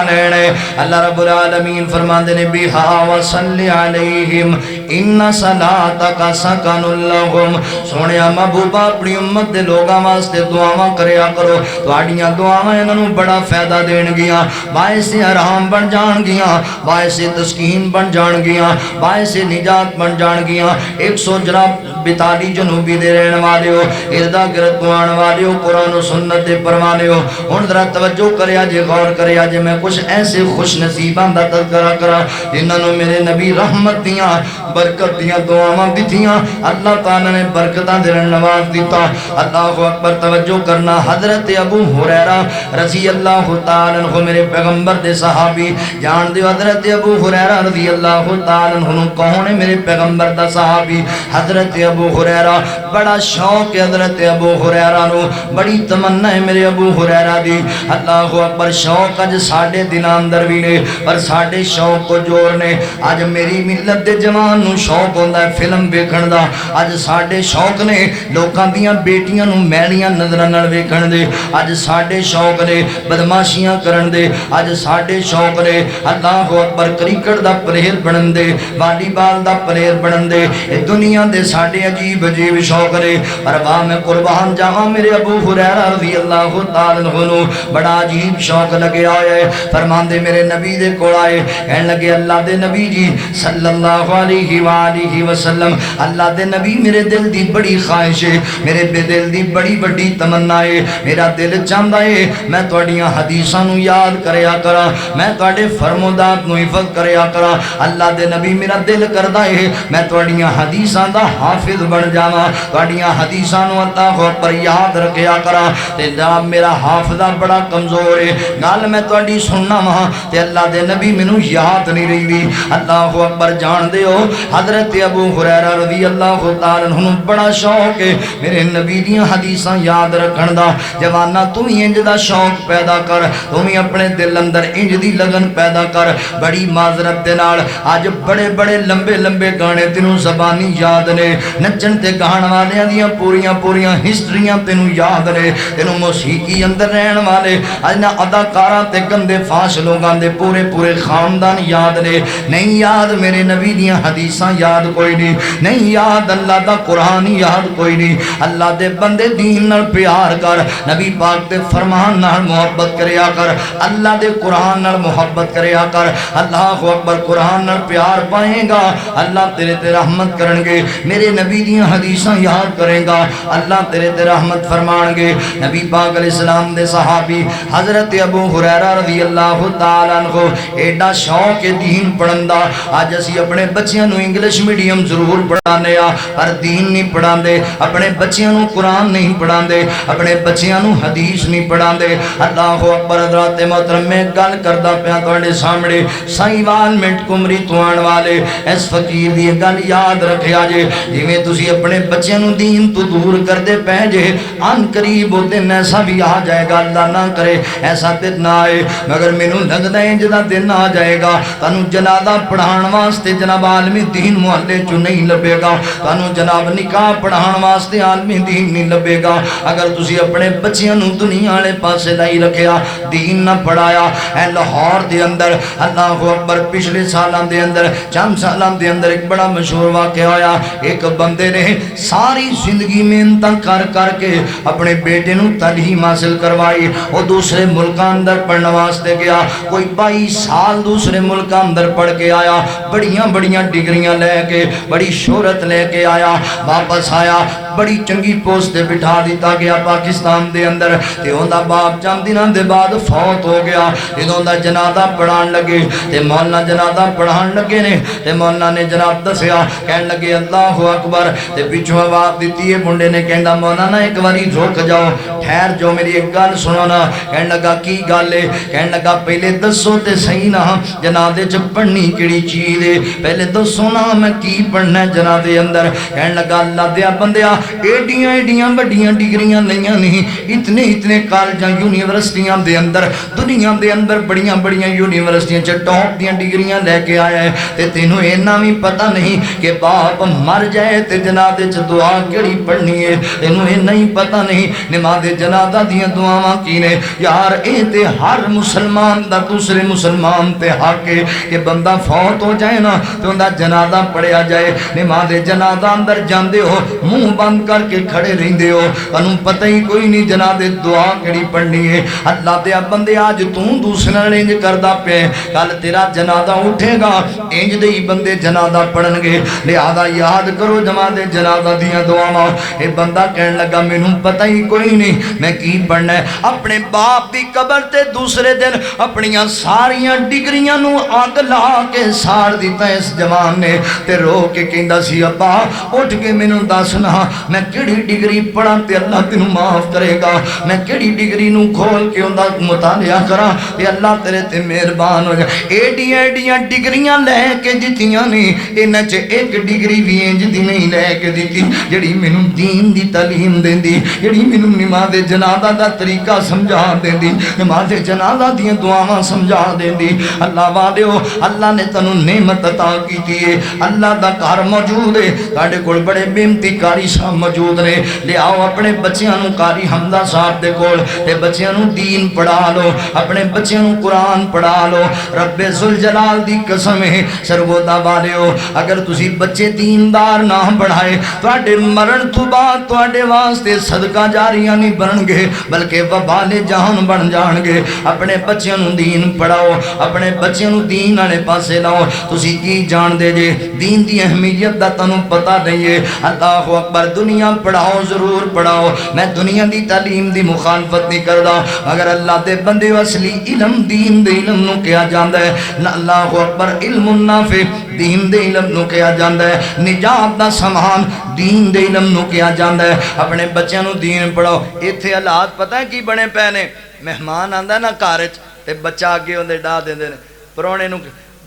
لینے. اللہ رب العالمین فرماندے نے بہا وصلی علیہم ان صلاتک سکن لہم. سونیا محبوبہ اپنی امت دے لوگاں واسطے دعاواں کریا کرو, تہاڈیاں دعاواں انہاں نوں بڑا فائدہ دین گیاں, باعث آرام بن جان گیاں, باعث تسکین بن جان گیاں, باعث نجات بن جان گیاں. 100 جناب 42 جنوبی دے رہن والے ہو, اردا گرد پوان والے ہو, قرآن و سنت دے پروانے ہو. ہن ذرا توجہ کریا جے, غور کریا جے. میں کچھ ایسے خوش نصیباں دا تذکرہ کراں جنہاں نوں میرے نبی رحمت دیاں برکت دیاں دعاواں دتیاں, اللہ تعالی نے برکتاں دے نواز دیتا. اللہ اکبر توجہ کرنا. حضرت ابو ہریرہ رضی اللہ تعالی عنہ میرے پیغمبر دے صحابی جان دیو. حضرت ابو ہریرہ رضی اللہ تعالی عنہ کون ہے؟ میرے پیغمبر دا صحابی حضرت ابو ہریرہ. بڑا شوق ہے حضرت ابو ہریرہ نو, بڑی تمنا ہے میرے ابو ہریرہ دی. اللہ اکبر. شوق اج ساڈے دلاں اندر وی نے, پر ساڈے شوق کو جوڑ نے. اج میری ملت دے جوان نو شوق ہوندا ہے فلم ویکھن دا, اج ساڈے شوق نے لوکاں دیاں بیٹیاں نو میلیاں نظراں نال ویکھن دے, اج ساڈے شوق نے بدماشیاں کرن دے, اج ساڈے شوق نے اللہ اکبر کرکٹ دا پلیئر بنن دے, والی بال دا پلیئر بنن دے. اے دنیا دے ساڈے عجیب عجیب شوق نے, پر واہ میں قربان جاواں میرے ابو ہریرہ رضی اللہ تعالی عنہ نو بڑا عجیب شوق لگیا ہے. فرماندے میرے نبی دے کول آئے, کہن لگے اللہ دے نبی جی صلی اللہ علیہ وآلہ وسلم, اللہ دے نبی میرے دل دی بڑی خواہش ہے, میرے بے دل دی بڑی بڑی تمنا ہے, میرا دل چاہندا ہے میں تہاڈیاں حدیثاں نو یاد کریا کراں, میں تہاڈے فرمودات نو حفظ کریا کراں. اللہ دے نبی میرا دل کردا ہے میں تہاڈیاں حدیثاں دا حافظ بن جاواں, تہاڈیاں حدیثاں نو اللہ پر یاد رکھیا کراں. تے جناب میرا حافظہ بڑا کمزور ہے, گل میں تہاڈی سننا وا تے اللہ دے نبی مینوں یاد نہیں رہندی. اللہ اکبر. جان دے ہو حضرت ابو ہریرہ رضی اللہ تعالی عنہ بڑا شوق ہے میرے نبی دیاں حدیثاں یاد رکھن دا. جوانا تو ہی انج دا شوق پیدا کر, تو ہی اپنے دل اندر انج دی لگن پیدا کر. بڑی معذرت دے نال اج بڑے بڑے لمبے لمبے گانے تینوں زبانی یاد نے, نچن تے گاہن والیاں دیاں پوریاں پوریاں ہسٹریاں تینوں یاد نے, تینوں موسیقی اندر رہن والے اج نہ اداکاراں تے گندے فاش لوگاں دے پورے پورے خاندان یاد نے. نہیں یاد میرے نبی دیاں حدیثاں یاد کوئی نہیں, نہیں یاد اللہ دا قرآن یاد کوئی نہیں. اللہ دے بندے دین نال پیار کر, نبی پاک دے فرمان نال محبت کریا کر, اللہ دے قرآن نال محبت کریا کر. اللہ اکبر. قرآن نال پیار پائیں گا اللہ تیرے تے رحمت کرن گے, میرے نبی دیاں حدیثاں یاد کرے گا اللہ تیرے تے رحمت فرمان گے. نبی پاک علیہ السلام دے صحابی حضرت ابو ہریرہ رضی اللہ تعالی عنہ ایڈا شوق دین پڑھن دا. اج اسی اپنے بچیاں نو انگلش میڈیم ضرور پڑھانے آ, پر دین نہیں پڑھاندے, اپنے بچیاں نو قرآن نہیں پڑھاندے, اپنے بچیاں نو حدیث نہیں پڑھاندے. اللہ اکبر. حضرات محترم میں گل کردا پیا تواڈے سامنے, سائیوال منٹ کمری تو آن والے اس فقیر دی گل یاد رکھیا جے, جویں تسی اپنے بچیاں نو دین تو دور کردے پے جے, ان قریب او دن ایسا بھی آ جائے گا, اللہ نہ کرے ایسا دن نہ آئے, مگر مینوں لگدا ہے جدا دن آ جائے گا تانوں جنازہ پڑھان واسطے جناب عالم دین محلے چوں نہیں لبے گا, تانوں جناب نکاح پڑھان واسطے عالم دین نہیں لبے گا. اگر تسی اپنے بچیاں نو دنیا والے پاسے نہیں رکھیا, دین نہ پڑھایا. اے لاہور دے اندر اللہ اکبر پچھلے سالاں دے اندر چند سالاں دے اندر ایک بڑا مشہور واقعہ ہویا. ایک بندے نے ساری زندگی محنت کر کر کے اپنے بیٹے نو تعلیم حاصل کروائی. وہ دوسرے ملکاں اندر پڑھنے واسطے گیا. کوئی 22 سال دوسرے ملکاں اندر پڑھ کے آیا, بڑیاں بڑیاں ڈگریاں لے کے, بڑی شہرت لے کے آیا. واپس آیا, بڑی چنگی پوسٹ تے بٹھا دیتا گیا پاکستان دے اندر. تے اوندا باپ چند دناں دے بعد فوت ہو گیا. جدوں دا جنازہ پڑھان لگے تے مولانا جنازہ پڑھان لگے نے تے مولانا نے جناب دسیا, کہن لگے اللہ اکبر. تے پیچھوں آواز دیتی ہے منڈے نے, کہندا مولانا ایک واری رک جاؤ, ٹھہر جو, میری ایک گل سنو نا. کہن لگا کی گل ہے؟ کہن لگا پہلے دسو تے صحیح نا جنازے چ پڑھنی کیڑی چیز ہے, پہلے دسو نا میں کی پڑھنا ہے جنازے اندر. کہن لگا اللہ دیا بندیا ایڈیاں ایڈیاں بڑیاں ڈگریاں لئیاں نہیں, اتنے اتنے کالجاں یونیورسٹیاں دے اندر دنیا دے اندر بڑیاں بڑیاں یونیورسٹیاں چ ٹاپ دیاں ڈگریاں لے کے آیا ہے, تے تینوں اینا بھی پتہ نہیں کہ باپ مر جائے تے جنازے چ دعا کیڑی پڑھنی ہے, تینوں اینا ہی پتہ نہیں نماز جنازہ دیاں دعاواں کی نے. یار اے تے ہر مسلمان دا دوسرے مسلمان تے حق ہے کہ بندہ فوت ہو جائے نا تے اوندا جنازہ پڑھیا جائے. نماز جنازہ اندر جاندے ہو منہ بند کر کے کھڑے رہندے ہو, انہوں پتہ ہی کوئی نہیں جنازے دعا کیڑی پڑھنی ہے. اللہ دے بندے آج تو دوسرے نال انج کردا پے, کل تیرا جنازہ اٹھے گا انج دے ہی بندے جنازہ پڑھن گے. لہذا یاد کرو جنازہ جنازہ دیاں دعاواں. اے بندہ کہن لگا مینوں پتہ ہی کوئی نہیں میں کی پڑھنا ہے. اپنے باپ دی قبر تے دوسرے دن اپنیاں ساریاں ڈگریاں نو اگ لا کے ساڑ دیتا اس جوان نے, تے رو کے کہندا سی ابا اٹھ کے مینوں دسنا میں کیڑی ڈگری پڑھاں تے اللہ تینوں معاف کرے گا, میں کیڑی ڈگری نو کھول کے اوندا مطالعہ کراں تے اللہ تیرے تے مہربان ہو جائے. ایڈیاں ایڈیاں ڈگریاں لے کے دتیاں نہیں, انہاں چ ایک ڈگری بھی انج دی نہیں لے کے دتی جڑی مینوں دین دی تعلیم دیندی, جڑی مینوں نماز جنازہ دا طریقہ سمجھا دیندی, نماز جنازہ دیاں دعاواں سمجھا دیندی. اللہ والےو اللہ نے تانوں نعمت عطا کیتی ہے, اللہ دا گھر موجود ہے, تہاڈے کول بڑے محنتی قاری صاحب موجود نے. لے آؤ اپنے بچیاں نوں قاری حمزہ صاحب دے کول تے بچیاں نوں دین پڑھا لو, اپنے بچیاں نوں قرآن پڑھا لو. رب ذوالجلال دی قسم ہے سرگودا والےو اگر تسی بچے دیندار نہ پڑھائے تواڈے مرن تو بعد تواڈے واسطے صدقہ جاریاں نہیں بنن گے بلکہ وبال جہان بن جان گے. اپنے بچیاں نوں دین پڑھاؤ, اپنے بچیاں نوں دین والے پاسے لاؤ. تسی کی جان دے جے دین دی اہمیت دا تانوں پتہ نہیں ہے. اللہ اکبر, دنیا پڑھاؤ ضرور پڑھاؤ, میں دنیا دی تعلیم دی مخالفت نہیں کردا, اگر اللہ دے بندے اصلی علم دین دے علم نو کیا جاندا ہے. اللہ اکبر, علم النافع دین دے علم نو کیا جاندا ہے, نجات دا سامان دین دے علم نو کیا جاندا ہے. اپنے بچیاں نو دین پڑھاؤ. ایتھے حالات پتہ ہے کی بنے پے نے, مہمان آندا نا گھر وچ تے بچہ اگے ہوندے ڈا دیندے نے, پرونے نو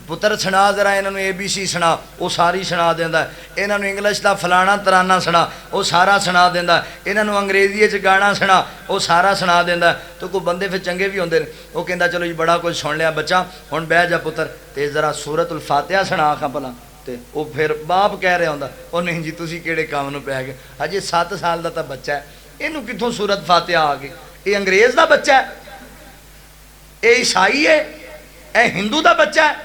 پتر سنا ذرا انہاں نو ABC سنا, وہ ساری سنا دیندا ہے. انہاں نو انگلش دا فلانا ترانہ سنا, وہ سارا سنا دیندا ہے. انہاں نو انگریزی وچ گانا سنا, وہ سارا سنا دیندا ہے. تو کوئی بندے پھر چنگے بھی ہوندے نے, وہ کہندا چلو جی بڑا کچھ سن لیا بچہ, ہن بیٹھ جا پتر تے ذرا سورۃ الفاتحہ سنا آکھاں بھلا. تے وہ پھر باپ کہہ رہا ہوندا او نہیں جی تسی کیڑے کام نو پے گئے, ہجے 7 سال دا تا بچہ ہے, اینوں کتھوں سورۃ فاتحہ آ گئی؟ اے انگریز دا بچہ ہے, اے عیسائی ہے, اے ہندو دا بچہ ہے.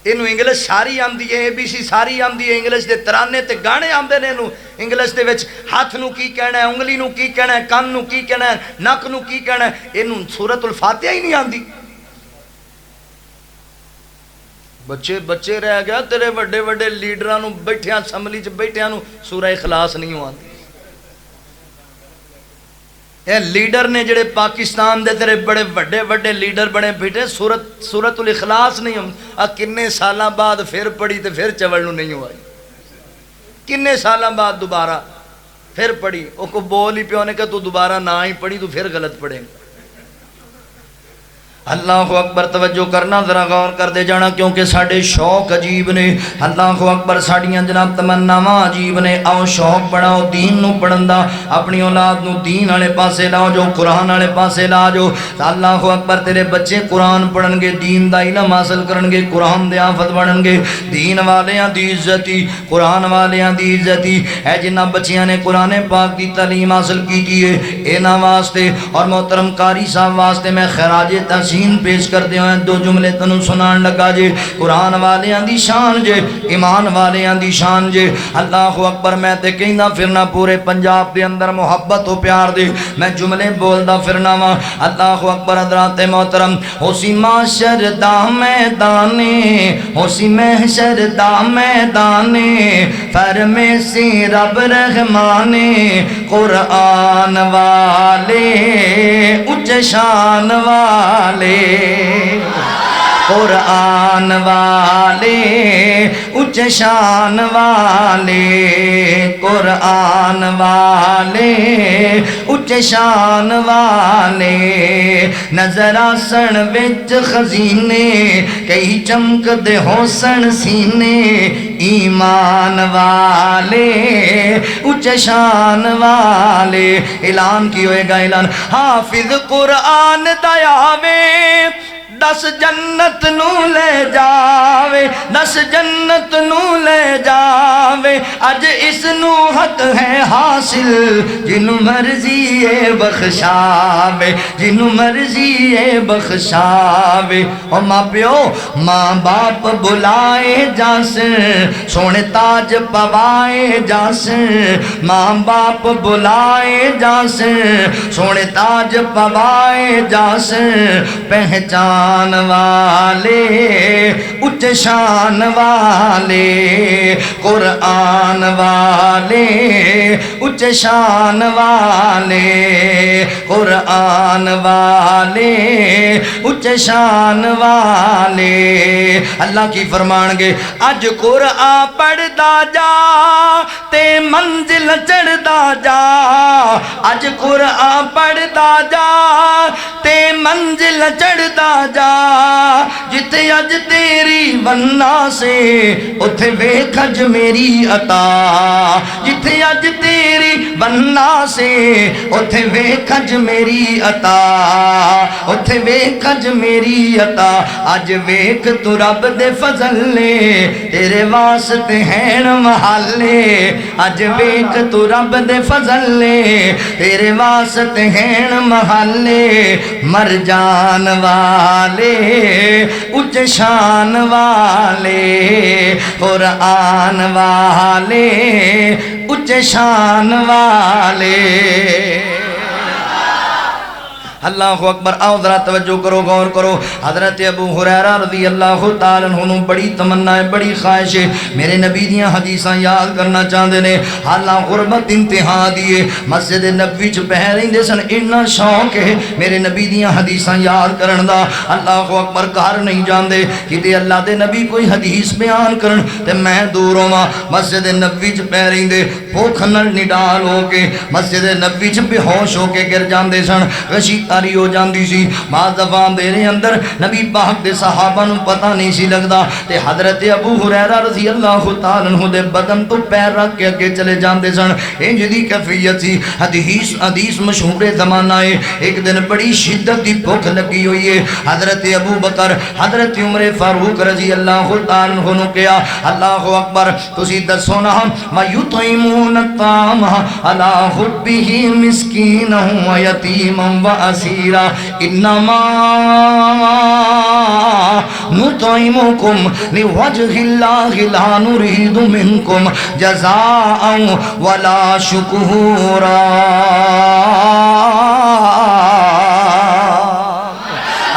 اینو انگلش ساری آندی ہے, ABC ساری آندی ہے, انگلش دے ترانے تے گانے آندے نے. اینو انگلش دے وچ ہاتھ نو کی کہنا ہے, انگلی نو کی کہنا ہے, کان نو کی کہنا ہے, نک نو کی کہنا ہے. اینو سورۃ الفاتحہ ہی نہیں آندی. بچے بچے رہ گیا, تیرے وڈے وڈے لیڈراں نو بیٹھیاں اسمبلی چ بیٹھیاں نو سورہ اخلاص نہیں آندی. اے لیڈر نے جڑے پاکستان دے تیرے بڑے وڈے وڈے لیڈر بنے بیٹھے, سورۃ الاخلاص نہیں ہم کنے سالاں بعد پھر پڑھی تے پھر چول نو نہیں ہوئی, کنے سالاں بعد دوبارہ پھر پڑھی. او کو بول ہی پیو نے کہ تو دوبارہ نہ ہی پڑھی تو پھر غلط پڑھیں گے. اللہ اکبر, توجہ کرنا ذرا غور کر دے جانا کیونکہ ساڈے شوق عجیب نے. اللہ اکبر, ساڈیاں جناب تمناواں عجیب نے. آؤ شوق بڑھاؤ دین نو پڑھن دا, اپنی اولاد نو دین والے پاسے لاؤ, جو قرآن والے پاسے لا جو. اللہ اکبر, تیرے بچے قرآن پڑھن گے, دین دا علم حاصل کرن گے, قرآن دے حافظ بنن گے. دین والیاں دی عزتی, قرآن والیاں دی عزتی. اے جنہ بچیاں نے قرآن پاک کی تعلیم حاصل کی ہے, انہاں واسطے اور محترم قاری صاحب واسطے میں خراج تحسین ناشین پیش کر دے ہیں دو جملے تنو سنان لگا جے قرآن والے دی شان جے ایمان والے دی شان جے اللہ اکبر میں تے کہنا پھرنا پورے پنجاب دے اندر محبت و پیار دے میں جملے بولدا پھرنا وا اللہ اکبر حضرات محترم ہوسی معاشر دا میدانے ہوسی محشر دا میدانے فرمے سی رب رحمانے قرآن والے اچ شان والے قرآن والے اچ شان والے قرآن والے اچ شان والے نظر آسن وچ خزینے کئی چمک دے حسن سینے ایمان والے اچ شان والے اعلان کی ہوئے گا اعلان حافظ قرآن دیاوے 10 جنت نو لے جاوے 10 جنت نو لے جاوے اج اس نو حق ہے حاصل جنو مرضی بخشاوے جنو مرضی بخشاوے اور ماں پیو ماں باپ بلائے جاسن سونے تاج پوائے جاسن ماں باپ بلائے جاسن سونے تاج پوائے جاسن پہچان والے اچ شان والے قرآن والے اچ شان والے قرآن والے اچ شان والے اللہ کی فرمان گے اج قرآن پڑھدا جا تے منزل چڑھدا جا اج قرآن پڑھدا جا تے منزل چڑھدا جا جتے اج تیری بننا سے اتھے ویکھ اج میری عطا جتے اج تیری بننا سے اتھے ویکھ اج میری عطا اتھے ویکھ اج میری عطا اج ویکھ تو رب دے فضل لے تیرے واسطے ہیں محلے اج ویکھ تو رب دے فضل لے تیرے واسطے ہیں محلے مر جان والے اچ شان والے قرآن والے اچ شان والے اللہ اکبر آؤ ذرا توجہ کرو غور کرو حضرت ابو ہریرہ رضی اللہ تعالیٰ عنہ بڑی تمنا ہے بڑی خواہش ہے میرے نبی دیاں حدیثاں یاد کرنا چاہتے نے حالاں غربت انتہا دیے مسجد نبوی چ پہ رہندے سن اتنا شوق ہے میرے نبی دیاں حدیثاں یاد کرن دا اللہ اکبر گھر نہیں جاندے کہ اللہ دے نبی کوئی حدیث بیان کرن تے میں دور ہواں مسجد نبوی چ پہ رہندے بھوک نال نڈال ہو کے مسجد نبوی چ بے ہوش ہو کے گر جاندے سن غشی تاری ہو جاندی سی بعض دفعہ میرے اندر نبی پاک دے صحابہ نو پتہ نہیں سی لگدا تے حضرت ابو ہریرہ رضی اللہ تعالیٰ عنہ دے بدن تو پیر رکھ کے اگے چلے جاندے سن انج دی کیفیت سی حدیث مشہور زمانہ ہے ایک دن بڑی شدت دی بھوک لگی ہوئی ہے حضرت ابو بکر حضرت عمر فاروق رضی اللہ تعالیٰ عنہ نے کہا اللہ اکبر تسی دسو نا ما یطعمون الطعام علی حبہ مسکینا و یتیما و اسیرا انما نطعمکم لوجہ اللہ لا نرید منکم جزاء ولا شکورا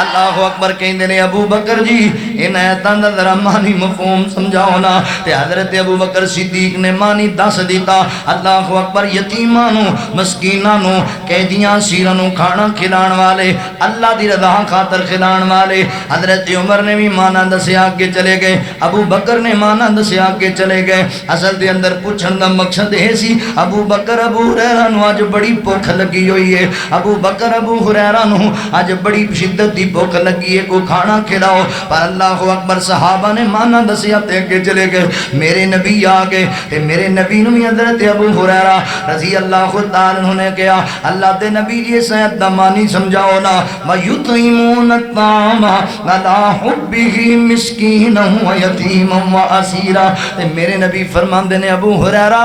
اللہ اکبر کہندے نے ابو بکر جی ان ایتاں دا ذرا معنی مفہوم سمجھاؤ نا تے حضرت ابو بکر صدیق نے معنی دس دیتا اللہ اکبر یتیماں نو مسکیناں نو قیدیاں اسیراں نو کھانا کھلان والے اللہ دی رضا خاطر کھلان والے حضرت عمر نے بھی معنی دسیا آگے چلے گئے ابو بکر نے معنی دسیا آگے چلے گئے اصل دے اندر پوچھن دا مقصد ہے سی ابو بکر ابو ہریرہ نو اج بڑی بھوک لگی ہوئی ہے ابو بکر ابو ہریرہ نو اج بڑی شدت دی بھوک لگی ہے کو کھانا کھلاؤ پر اللہ اکبر صحابہ نے مانا دسیا تے کے چلے گئے میرے نبی آگئے تے میرے نبی نو حضرت ابو ہریرہ رضی اللہ تعالیٰ عنہ نے کہا اللہ دے نبی جی سید دمانی سمجھاؤ نا وَيُطْعِمُونَ الطَّعَامَ عَلَىٰ حُبِّهِ مِسْكِينًا وَيَتِيمًا وَأَسِيرًا تے میرے نبی فرمان دے نے ابو ہریرہ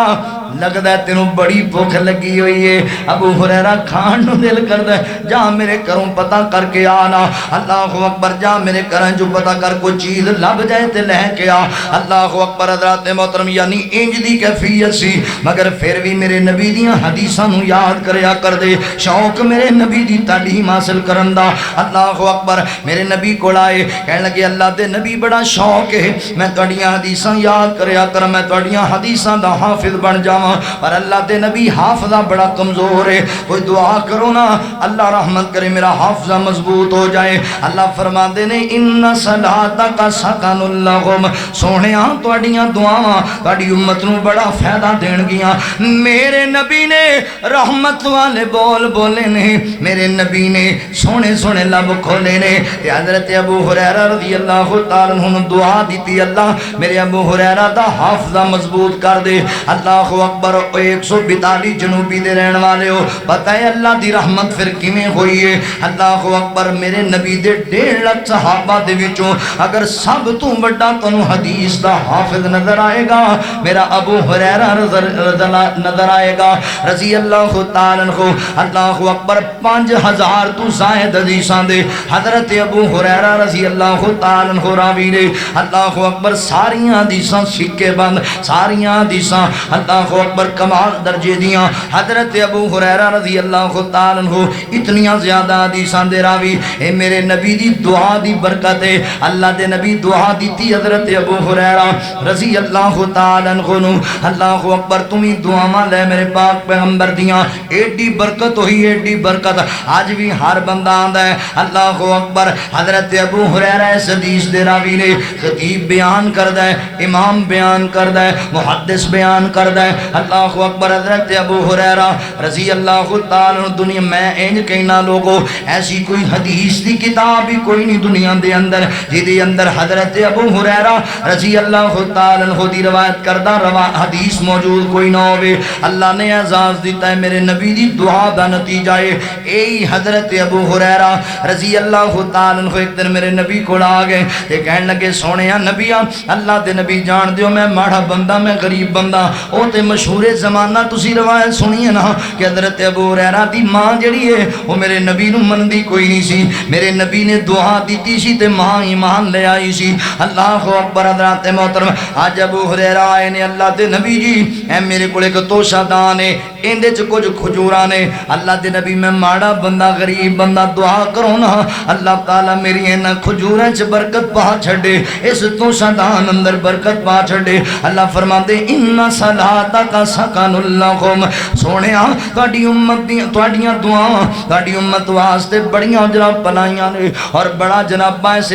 لگدا ہے تینوں بڑی بھوک لگی ہوئی ہے، ابو ہریرہ کھان نو دل کردا ہے، جا میرے گھروں پتہ کر کے آنا، اللہ اکبر، جا میرے گھراں جو پتہ کر کوئی چیز لب جائے تے لے کے آ، اللہ اکبر۔ حضرات محترم یعنی انج دی کیفیت سی، مگر پھر بھی میرے نبی دیاں حدیثاں نو یاد کریا کر دے، شوق میرے نبی دی تعلیم حاصل کرن دا، اللہ اکبر۔ میرے نبی کول آئے، کہنے لگے اللہ دے نبی بڑا شوق ہے میں تہاڈیاں حدیثاں یاد کریا کر، میں تہاڈیاں حدیثاں دا حافظ بن جاواں، پر اللہ دے نبی حافظہ بڑا کمزور ہے، کوئی دعا کرو نا اللہ رحمت کرے میرا حافظہ مضبوط ہو جائے۔ اللہ فرماندے نے ان صلاتک سکن لہم، سونےاں تہاڈیاں دعاواں تہاڈی امت نو بڑا فائدہ دین گیاں۔ میرے نبی نے رحمت والے بول بولے نے، میرے نبی نے سونے سونے لب کھولے نے، تے حضرت ابو ہریرہ رضی اللہ تعالیٰ عنہ دعا دیتی اللہ میرے ابو ہریرہ دا حافظہ مضبوط کر دے۔ اللہ اکبر۔ 142 جنوبی دے رہن والے ہو، پتہ ہے اللہ دی رحمت پھر کیویں ہوئی ہے؟ اللہ اکبر۔ میرے نبی دے 1.5 لاکھ صحابہ دے وچوں اگر سب تو بڑا تانوں حدیث دا حافظ نظر آئے گا میرا ابو ہریرہ نظر آئے گا رضی اللہ تعالیٰ عنہ۔ اللہ اکبر۔ 5000 تو زائد حدیثاں دے حضرت ابو ہریرہ رضی اللہ تعالیٰ عنہ راوی نے، اللہ اکبر۔ ساریاں حدیثاں سکے بند، ساریاں حدیثاں اللہ اکبر کمال درجے دیاں، حضرت ابو ہریرہ رضی اللہ تعالیٰ عنہ اتنیاں زیادہ حدیثاں دے راوی، اے میرے نبی دی دعا دی برکت ہے، اللہ دے نبی دعا دیتی حضرت ابو ہریرہ رضی اللہ تعالیٰ عنہ نو، اللہ اکبر۔ تمہیں دعاواں لے میرے پاک پیغمبر دیاں، ایڈی برکت ہوئی، ایڈی برکت آج بھی ہر بندہ آندا ہے، اللہ اکبر۔ حضرت ابو ہریرہ اس حدیث دے راوی نے، خطیب بیان کردا ہے، امام بیان کردا ہے، محدث بیان کردا ہے، اللہ اکبر۔ حضرت ابو ہریرہ رضی اللہ تعالیٰ عنہ دنیا میں انج کہنا لوگو ایسی کوئی حدیث دی کتاب ہی کوئی نہیں دنیا دے اندر جدے اندر حضرت ابو ہریرہ رضی اللہ تعالیٰ عنہ دی روایت کردہ حدیث موجود کوئی نہ ہوئے۔ اللہ نے اعزاز دیتا ہے میرے نبی دی دعا دا نتیجہ ہے، اے حضرت ابو ہریرہ رضی اللہ تعالیٰ عنہ ایک دن میرے نبی کو آ گئے تے کہنے لگے سونےاں نبیاں اللہ دے نبی جان دیو میں ماڑا بندہ میں غریب بندہ، او تے مشہور زمانہ تسی روایت سنیے نا کہ حضرت ابو ہریرہ دی ماں جڑی ہے وہ میرے نبی نو مندی کوئی نہیں سی، میرے نبی نے دعا دیتی سی تے ماں ایمان لے آئی سی، اللہ اکبر۔ حضرات محترم آج ابو ہریرہ آئے نے، اللہ دے نبی جی اے میرے کو ایک توشہ دان ہے اندے چ کچھ کھجوراں نے، اللہ دے نبی میں ماڑا بندہ غریب بندہ دعا کرو نا اللہ تعالیٰ میری انہاں کھجوراں چ برکت پا چھڑے، اس توشہ دان اندر برکت پا چھڑے۔ اللہ فرماندے ان صلاتک سکن لہم، سونےاں تہاڈی امت دی تہاڈیاں دعاواں تہاڈی امت واسطے بڑیاں جناب بنائیاں نے اور بڑا جناب باعث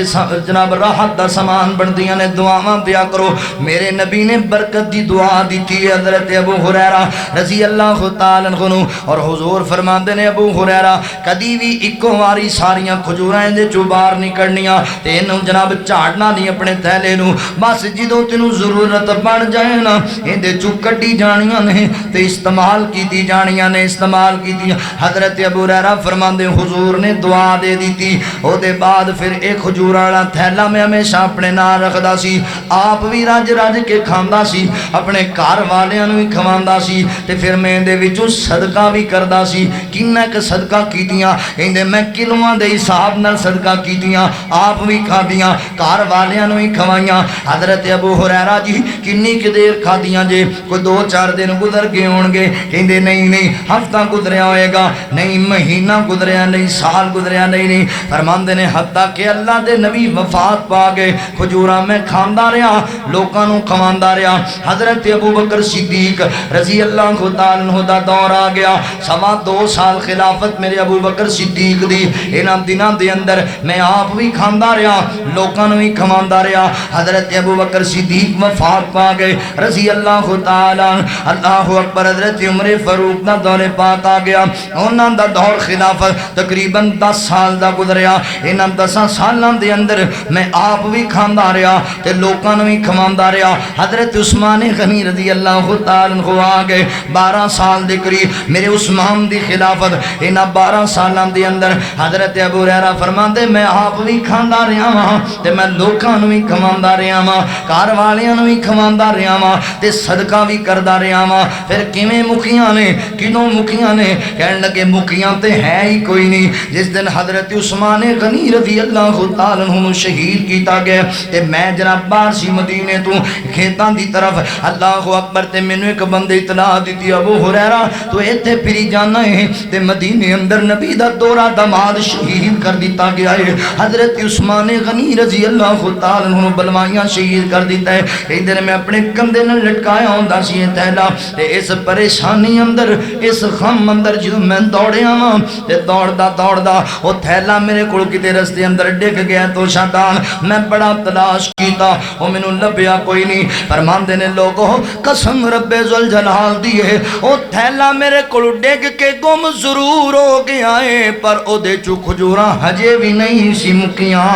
جناب راحت دا سامان بندیاں نے، دعاواں دیا کرو۔ میرے نبی نے برکت دی دعا دیتی ہے حضرت ابو ہریرہ رضی اللہ تعالیٰ عنہ، اور حضور فرماندے نے ابو ہریرہ کدی بھی اکو واری ساریاں کھجوراں دے چوں باہر نہیں کڈنیاں تے انہوں جناب جھاڑنا نہیں اپنے تھیلے نو، بس جدوں تینوں ضرورت بن جائے نا اندے چوں کڈی جانیاں نے تے استعمال کیتی جانیاں نے، استعمال کیتی۔ حضرت ابو ہریرہ فرماندے حضور نے دعا دے دیتی، او دے بعد پھر ایک کھجور والا تھیلا میں ہمیشہ اپنے نال رکھدا سی، آپ بھی رج رج کے کھاندا سی، اپنے گھر والیاں نوں بھی کھواندا سی تے پھر میں دے وچوں صدقہ بھی کردا سی۔ کنا کہ صدقہ کیتیاں ایندے میں کلواں دے حساب نال صدقہ کیتیاں، آپ بھی کھادیاں، گھر والیاں نوں بھی کھوائیاں۔ حضرت ابو ہریرہ جی کنی کہ دیر کھادیاں جے؟ کوئی 2-4 دن گزر گئے ہون گے، کہندے نہیں ہفتہ گزریا ہوئے گا، نہیں مہینہ گزریا، نہیں سال گزریا، نہیں فرماندے نے حتیٰ کہ اللہ دے نبی وفات پا گئے، کھجوراں میں کھاندا رہا، لوکاں نوں کھواندا رہا۔ حضرت ابو بکر صدیق رضی اللہ تعالیٰ عنہ دا دور آ گیا، 2.25 سال خلافت میرے ابو بکر صدیق دی، انہاں دناں دے اندر میں آپ بھی کھاندا رہا، لوکاں نوں بھی کھواندا رہا۔ حضرت ابو بکر صدیق وفات پا گئے رضی اللہ تعالیٰ، اللہ اکبر۔ حضرت عمر فاروق دا دور پاک آ گیا، انہاں دا دور خلافت تقریباً 10 سال دا گزریا، انہاں 10 سالاں دے اندر میں آپ بھی کھاندا رہا تے لوکاں نوں بھی کھواندا رہا۔ حضرت عثمان غنی رضی اللہ تعالیٰ عنہ آ گئے، 12 سال دے قریب میرے عثمان دی خلافت، انہاں 12 سالاں دے اندر حضرت ابو ہریرہ فرماندے میں آپ بھی کھاندا رہا ہاں تے میں لوکاں نوں بھی کھواندا رہا ہاں، گھر والیاں نوں بھی کھواندا رہا ہاں تے صدقہ بھی کردا کردا رہا ہاں پھر کیویں مکیاں نے کینوں مکیاں نے کہن لگے مکیاں تے ہے ہی کوئی نہیں جس دن حضرت عثمان غنی رضی اللہ تعالی عنہ شہید کیتا گیا تے میں جناب باہر سی مدینے تو کھیتاں دی طرف اللہ اکبر تے مینوں ایک بندے اطلاع دتی ابو ہریرہ تو ایتھے پھری جانا ہے تے مدینے اندر نبی دا دورہ دماد شہید کر دیتا گیا ہے حضرت عثمان غنی رضی اللہ تعالی عنہ بلوائیاں شہید کر دیتا ہے ادھر میں اپنے کندھے نال لٹکایا ہوندا سی تھیلا تے اس پریشانی اندر اس غم اندر جدوں میں دوڑیا ہاں تے دوڑدا او تھیلا میرے کول کتے رستے اندر ڈگ گیا تو شیطان میں بڑا تلاش کیتا او مینوں لبیا کوئی نہیں فرماندے نے لوگو قسم رب ذوالجلال دی ہے او تھیلا میرے کول ڈگ کے گم ضرور ہو گیا ہے پر او دے چو کھجوراں ہجے بھی نہیں سی مکیاں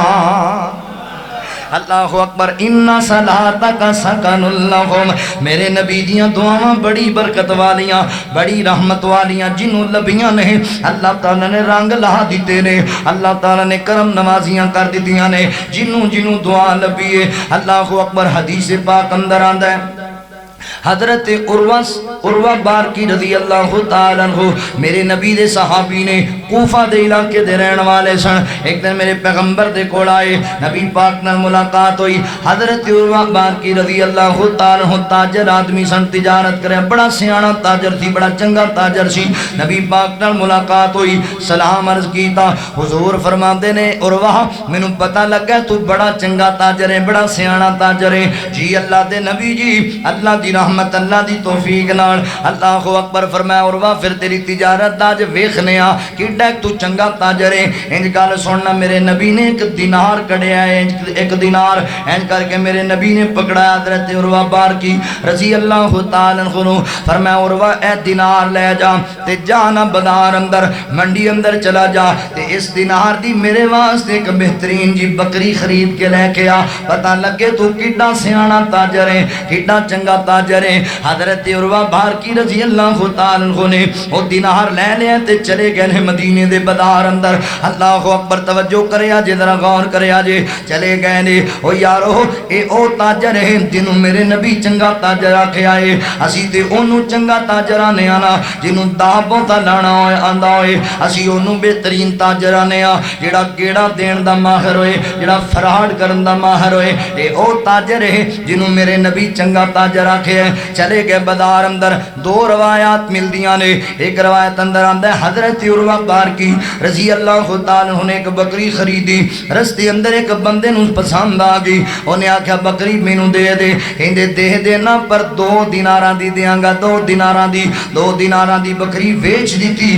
اللہ اکبر ان صلاتک سکن لہم میرے نبی دیاں دعاواں بڑی برکت والیاں بڑی رحمت والیاں جنوں لبیاں نے اللہ تعالی نے رنگ لا دیتے نے اللہ تعالی نے کرم نوازیاں کر دیتیاں نے جنوں دعا لبی ہے اللہ اکبر حدیث پاک اندر آندا ہے حضرت عروہ بارکی رضی اللہ تعالیٰ عنہ میرے نبی دے صحابی نے کوفہ دے علاقے دے رہن والے سن ایک دن میرے پیغمبر دے کول آئے نبی پاک نال ملاقات ہوئی حضرت عروہ بارکی رضی اللہ تعالیٰ عنہ تاجر آدمی سن تجارت کرے بڑا سیانا تاجر تھی بڑا چنگا تاجر سی نبی پاک نال ملاقات ہوئی سلام عرض کیتا حضور فرماندے نے عروہ مینوں پتہ لگا تو بڑا چنگا تاجر ہے بڑا سیانا تاجر ہے جی اللہ دے نبی جی اللہ دی رحمت اللہ دی توفیق نال اللہ اکبر فرمایا عروہ پھر تیری تجارت دا اج ویکھنے آ کیڈا تو چنگا تاجر ہے انج گل سننا میرے نبی نے ایک دینار کڈیا ہے ایک دینار انج کر کے میرے نبی نے پکڑایا حضرت عروہ بارکی رضی اللہ تعالی عنہ فرمایا عروہ اے دینار لے جا تے جانا بازار اندر منڈی اندر چلا جا تے اس دینار دی میرے واسطے ایک بہترین جی بکری خرید کے لے کے آ پتہ لگے تو کیڈا سیانا تاجر ہے کیڈا چنگا تاجر ہے حضرت عروہ بارکی رضی اللہ تعالی عنہ نے وہ دینار لے لیا تے چلے گئے نے مدینے دے بازار اندر اللہ اکبر توجہ کریا جے ذرا غور کریا جے چلے گئے نے او یارو اے او تاجر ہے جنوں میرے نبی چنگا تاجر آکھیا ہے اسی تے اونوں چنگا تاجر آنے آنا جنوں دا بہتا لانا ہوئے آندا ہوئے اسی اونوں بہترین تاجر آنے آ جڑا گیڑا دین دا ماہر ہوئے جڑا فراڈ کرن دا ماہر ہوئے اے او تاجر ہے جنوں میرے نبی چنگا تاجر آکھیا ہے چلے گئے بازار اندر دو روایات مل دیاں نے ایک روایت اندر آندا ہے حضرت عروہ بارکی رضی اللہ تعالی عنہ نے ایک بکری خریدی رستے اندر ایک بندے نوں پسند آ گئی اونے آکھیا بکری مینوں دے دے کہندے دے دینا پر 2 دیناراں دی دیاں گا 2 دیناراں دی بکری بیچ دیتی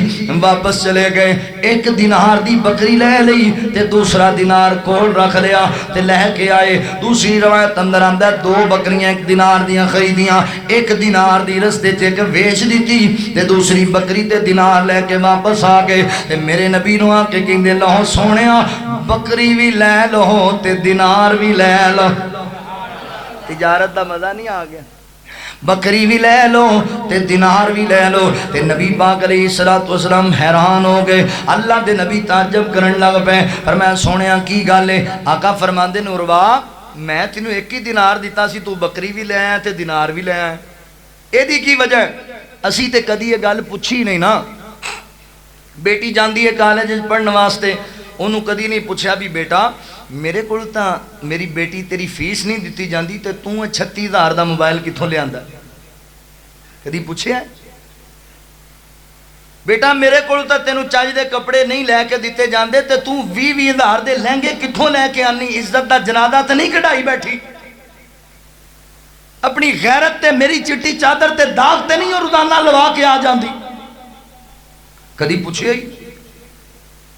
واپس چلے گئے 1 دینار دی بکری لے لئی تے دوسرا دینار کول رکھ لیا تے لے کے آئے دوسری روایت اندر آندا ہے 2 بکریاں 1 دینار دیاں خریدیاں 1 دینار دی رستے تے ایک بیچ دیتی تے دوسری بکری تے دینار لے کے واپس آ گئے تے میرے نبی نو آ کے کہندے لو سونیا بکری بھی لے لو تے دینار بھی لے لو تجارت دا مزہ نہیں آ گیا بکری بھی لے لو تے دینار بھی لے لو تے نبی پاک علیہ الصلوۃ والسلام حیران ہو گئے اللہ دے نبی تعجب کرن لگ پے فرمایا سونیا کی گل ہے آقا فرماندے نے عروہ میں تینوں 1 ہی دینار دیتا سی تو بکری بھی لے آیا تے دینار بھی لے آیا اے دی کی وجہ ہے اسی تے کدی یہ گل پوچھی نہیں نا بیٹی جاندی ہے کالج پڑھن واسطے انہوں کدی نہیں پوچھا بھی بیٹا میرے کول تاں میری بیٹی تیری فیس نہیں دیتی جاندی تے تو 36,000 دا موبائل کتھوں لے آندا کدی پوچھیا ہے بیٹا میرے کول تاں تینوں چاہیے دے کپڑے نہیں لے کے دیتے جاندے تے تو 20,000 دے لہنگے کتھوں لے کے آنی عزت دا جنازہ تے نہیں کڈائی بیٹھی اپنی غیرت تے میری چٹی چادر تے داغ تے نہیں روزانہ لوا کے آ جاندی کدی پوچھے ہی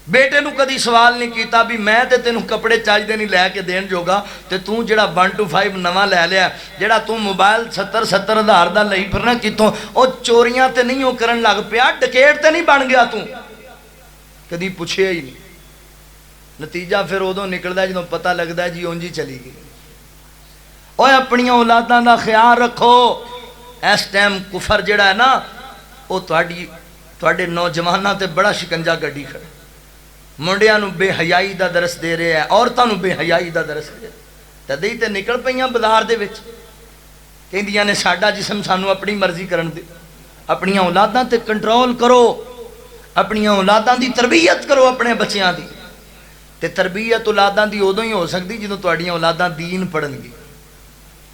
بیٹے نو کدی سوال نہیں کیتا بھی میں تے تینوں کپڑے چاہیے نہیں لے کے دین جوگا تے تو جڑا 125 نواں لے لیا جڑا تو موبائل 70 ہزار دا لئی پھرنا کتوں او چوریاں تے نہیں او کرن لگ پیا ڈکیٹ تے نہیں بن گیا تو کدی پوچھے ہی نہیں نتیجہ پھر ادوں نکلدا جدوں پتہ لگدا جی اونجی چلی گئی اوے اپنی اولاداں دا خیال رکھو اس ٹائم کفر جڑا ہے نا او تواڈے نوجواناں تے بڑا شکنجا گڈی کھڑا منڈیاں نو بے حیائی دا درس دے رہے ہیں عورتاں نو بے حیائی دا درس دے تدی تے نکل پئیاں بازار دے وچ کہندیاں نے ساڈا جسم سانو اپنی مرضی کرن دے، اپنی اولاداں تے کنٹرول کرو، اپنی اولاداں دی تربیت کرو اپنے بچیاں دی، تے تربیت اولاداں دی ادوں ہی ہو سکتی جدوں تہاڈیاں اولاداں دین پڑھن گی،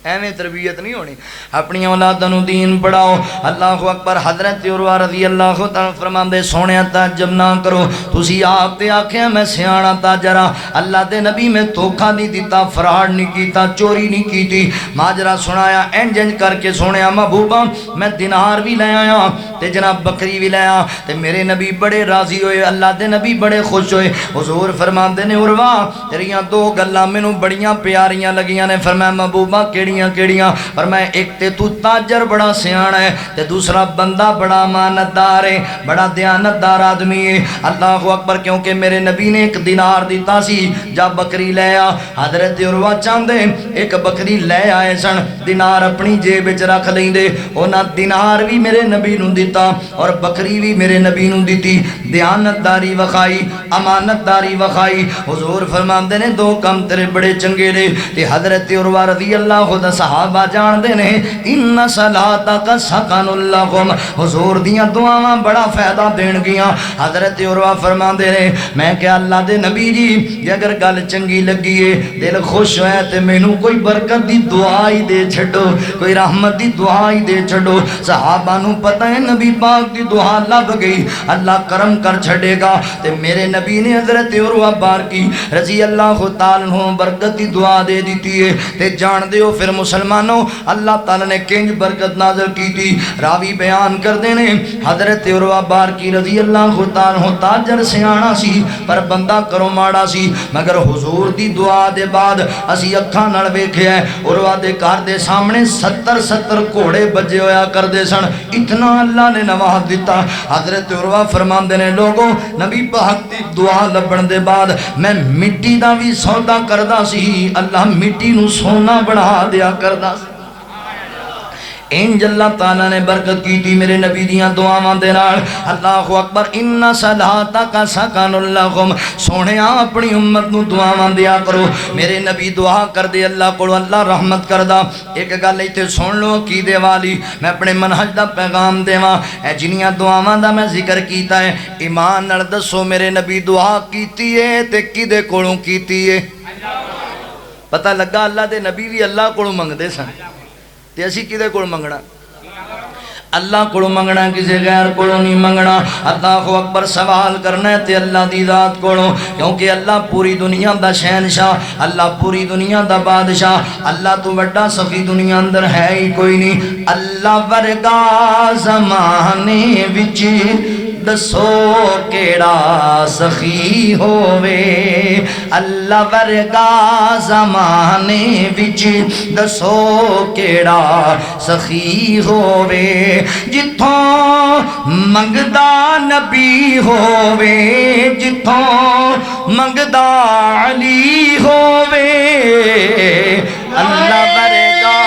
ایویں تربیت نہیں ہونی، اپنی اولاداں نو دین پڑھاؤ۔ اللہ اکبر۔ حضرت عروہ رضی اللہ تعالیٰ فرماندے سونیا تعجب نہ کرو، تسی آپ تے آکھیا میں سیاںا تاجر ہاں، اللہ دے نبی میں دھوکا نہیں دیتا، فراڈ نہیں کیتا، چوری نہیں کیتی، ماجرا سنایا انج انج کر کے سونیا محبوبہ میں دینار بھی لے آیا تے جناب بکری بھی لے آیا تے میرے نبی بڑے راضی ہوئے، اللہ دے نبی بڑے خوش ہوئے۔ حضور فرماندے نے عروہ تیریاں دو گلاں مینوں بڑیاں پیاریاں لگیاں نے۔ فرمایا محبوبہ کیڑیاں؟ فرمایا ایک تے تو تاجر بڑا سیاںا ہے تے دوسرا بندہ بڑا امانتدار ہے، بڑا دیانتدار آدمی ہے۔ اللہ اکبر۔ کیونکہ میرے نبی نے ایک دینار دیتا سی، جا بکری لے آ۔ حضرت عروہ چاندے ایک بکری لے آئے سن، دینار اپنی جیب وچ رکھ لیندے، انہاں دینار بھی میرے نبی نوں دیتا اور بکری بھی میرے نبی نوں دیتی، دیانتداری وکھائی، امانتداری وکھائی۔ حضور فرماندے نے دو کم تیرے بڑے چنگے نے۔ تے حضرت عروہ رضی اللہ عنہ صحابہ جان دے نے ان صلاتک سکن لہم، حضور دیاں دعاواں بڑا فائدہ دین گیاں۔ حضرت عروہ فرماندے نے میں کہ اللہ دے نبی جی جے اگر گل چنگی لگی ہے، دل خوش ہویا تے مینوں کوئی برکت دی دعا ہی دے چھڈو، کوئی رحمت دی دعا ہی دے چھڈو۔ صحابہ نوں پتہ ہے نبی پاک دی دعا لب گئی، اللہ کرم کر چھڈے گا۔ تے میرے نبی نے حضرت عروہ بارکی رضی اللہ تعالیٰ عنہ برکت دی دعا دے دیتی ہے۔ تے جان دیو پھر مسلمانوں اللہ تعالیٰ نے کنج برکت نازل کی تھی۔ راوی بیان کر دینے حضرت عروہ بارکی رضی اللہ تعالیٰ عنہ تاجر سیاںا سی پر بندہ کرو ماڑا سی، مگر حضور دی دعا دے بعد اسی اکھاں نال ویکھیا ہے عروہ دے گھر دے سامنے 70 گھوڑے بجے ہویا کردے سن، اتنا اللہ نے نواز دیتا۔ حضرت عروہ فرماندے نے لوگوں نبی پاک دی دعا لبن دے بعد میں مٹی دا بھی سودا کردا سی، اللہ مٹی نو سونا بنا دیا کردا سی۔ انج اللہ تعالیٰ نے برکت کی تھی میرے نبی دیاں دعاواں دے نال۔ اللہ اکبر۔ ان صلاتک سکن لہم، سونیا اپنی امت نو دعاواں دیا کرو۔ میرے نبی دعا کر دے اللہ کو اللہ رحمت کردا۔ ایک گل ایتھے سن لو عقیدے والی، میں اپنے منہج دا پیغام دیواں، اے جنیاں دعاواں دا میں ذکر کیتا ہے ایمان نال دسو میرے نبی دعا کیتی ہے تے کدے کولوں کیتی ہے؟ پتہ لگا اللہ دے نبی بھی اللہ کولوں منگدے سن تے اسی کدے کول منگنا؟ اللہ کو منگنا، کسی غیر کو نہیں منگنا۔ اللہ کو اکبر سوال کرنا ہے تے اللہ دی ذات کو، کیونکہ اللہ پوری دنیا دا شہنشاہ، اللہ پوری دنیا دا بادشاہ، اللہ تو بڑا سخی دنیا اندر ہے ہی کوئی نہیں۔ اللہ ورگا زمانے وچ دسو کیڑا سخی ہووے، اللہ ورگا زمانے وچ دسو کیڑا سخی ہووے، جتھوں منگدا نبی ہووے، جتھوں منگدا علی ہووے، اللہ ورگا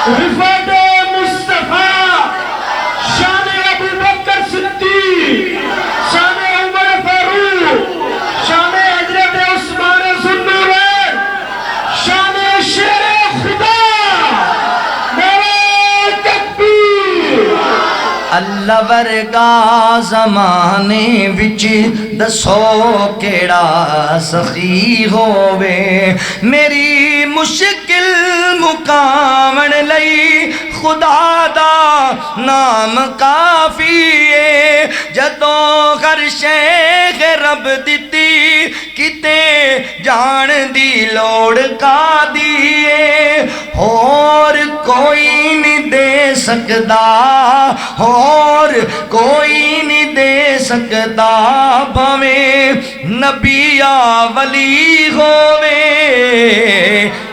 رفعت مصطفیٰ، شان ابو بکر صدیق، شان عمر فاروق، شان حضرت عثمان ذوالنورین، شان شیر خدا، نعرہ تکبیر۔ اللہ ورگا زمانے وچ دسو کیڑا سخی ہووے، میری مشکل مکاون لئی خدا دا نام کافی ہے، جدوں ہر شیخ رب دتی کتے جان دی لوڑ کا دیے، اور کوئی نہیں دے سکدا، اور کوئی نہیں دے سکدا، بھویں نبی یا ولی ہووے،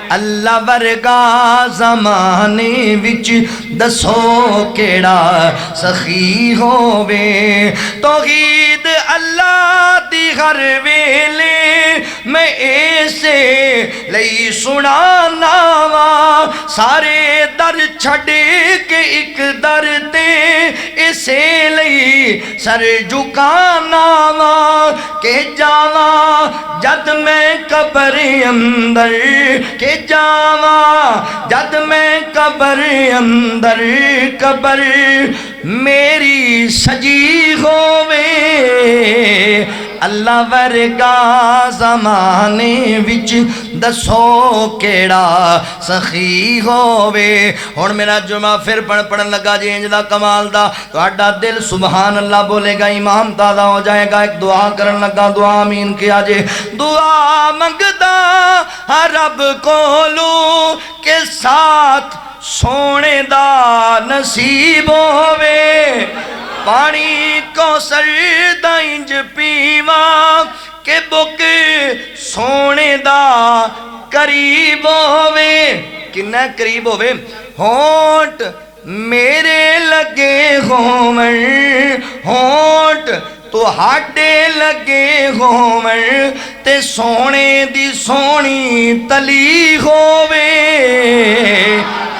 اللہ ورگا زمانے وچ دسو کیڑا سخی ہووے۔ توحید اللہ دی ہر ویلے میں ایسے لئی سنانا وا سارے در چھڑ کے ایک در تے اسے لئی سر جھکانا وا کہ جاواں جد میں قبر اندر کہ جاواں جد میں قبر اندر قبر میری سجی ہووے اللہ ورگا زمانے وچ دسو کیڑا سخی ہووے ہن میرا جمعہ پھر پڑھن لگا جی انج دا کمال دا تہاڈا دل سبحان اللہ بولے گا ایمان تازہ ہو جائے گا ایک دعا کرن لگا دعا آمین کیا جے دعا منگدا رب کولو کے ساتھ سونے دا نصیب ہووے پانی کوثر دا انج پیواں کہ بک سونے دا قریب ہووے کنا قریب ہووے ہونٹ میرے لگے ہومن ہونٹ تو ہاڈے لگے ہومن تے سونے دی سونی تلی ہووے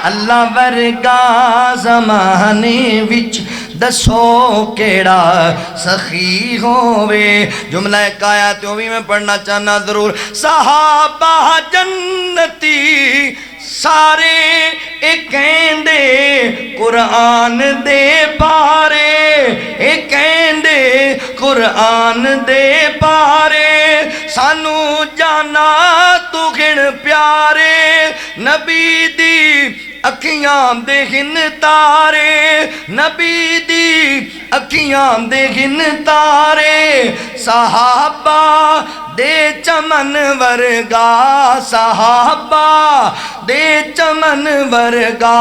اللہ ورگا زمانے وچ دسو کیڑا سخی ہووے جملہ ایک آیات بھی میں پڑھنا چاہنا ضرور صحابہ جنتی سارے ایک کہندے قرآن دے پارے ایک کہندے قرآن دے پارے سانو جانا تو گھن پیارے نبی دی اکھیاں دے گھن تارے نبی دی اکھیاں دے گھن تارے صحابہ دے چمن ورگا صحابہ دے چمن ورگا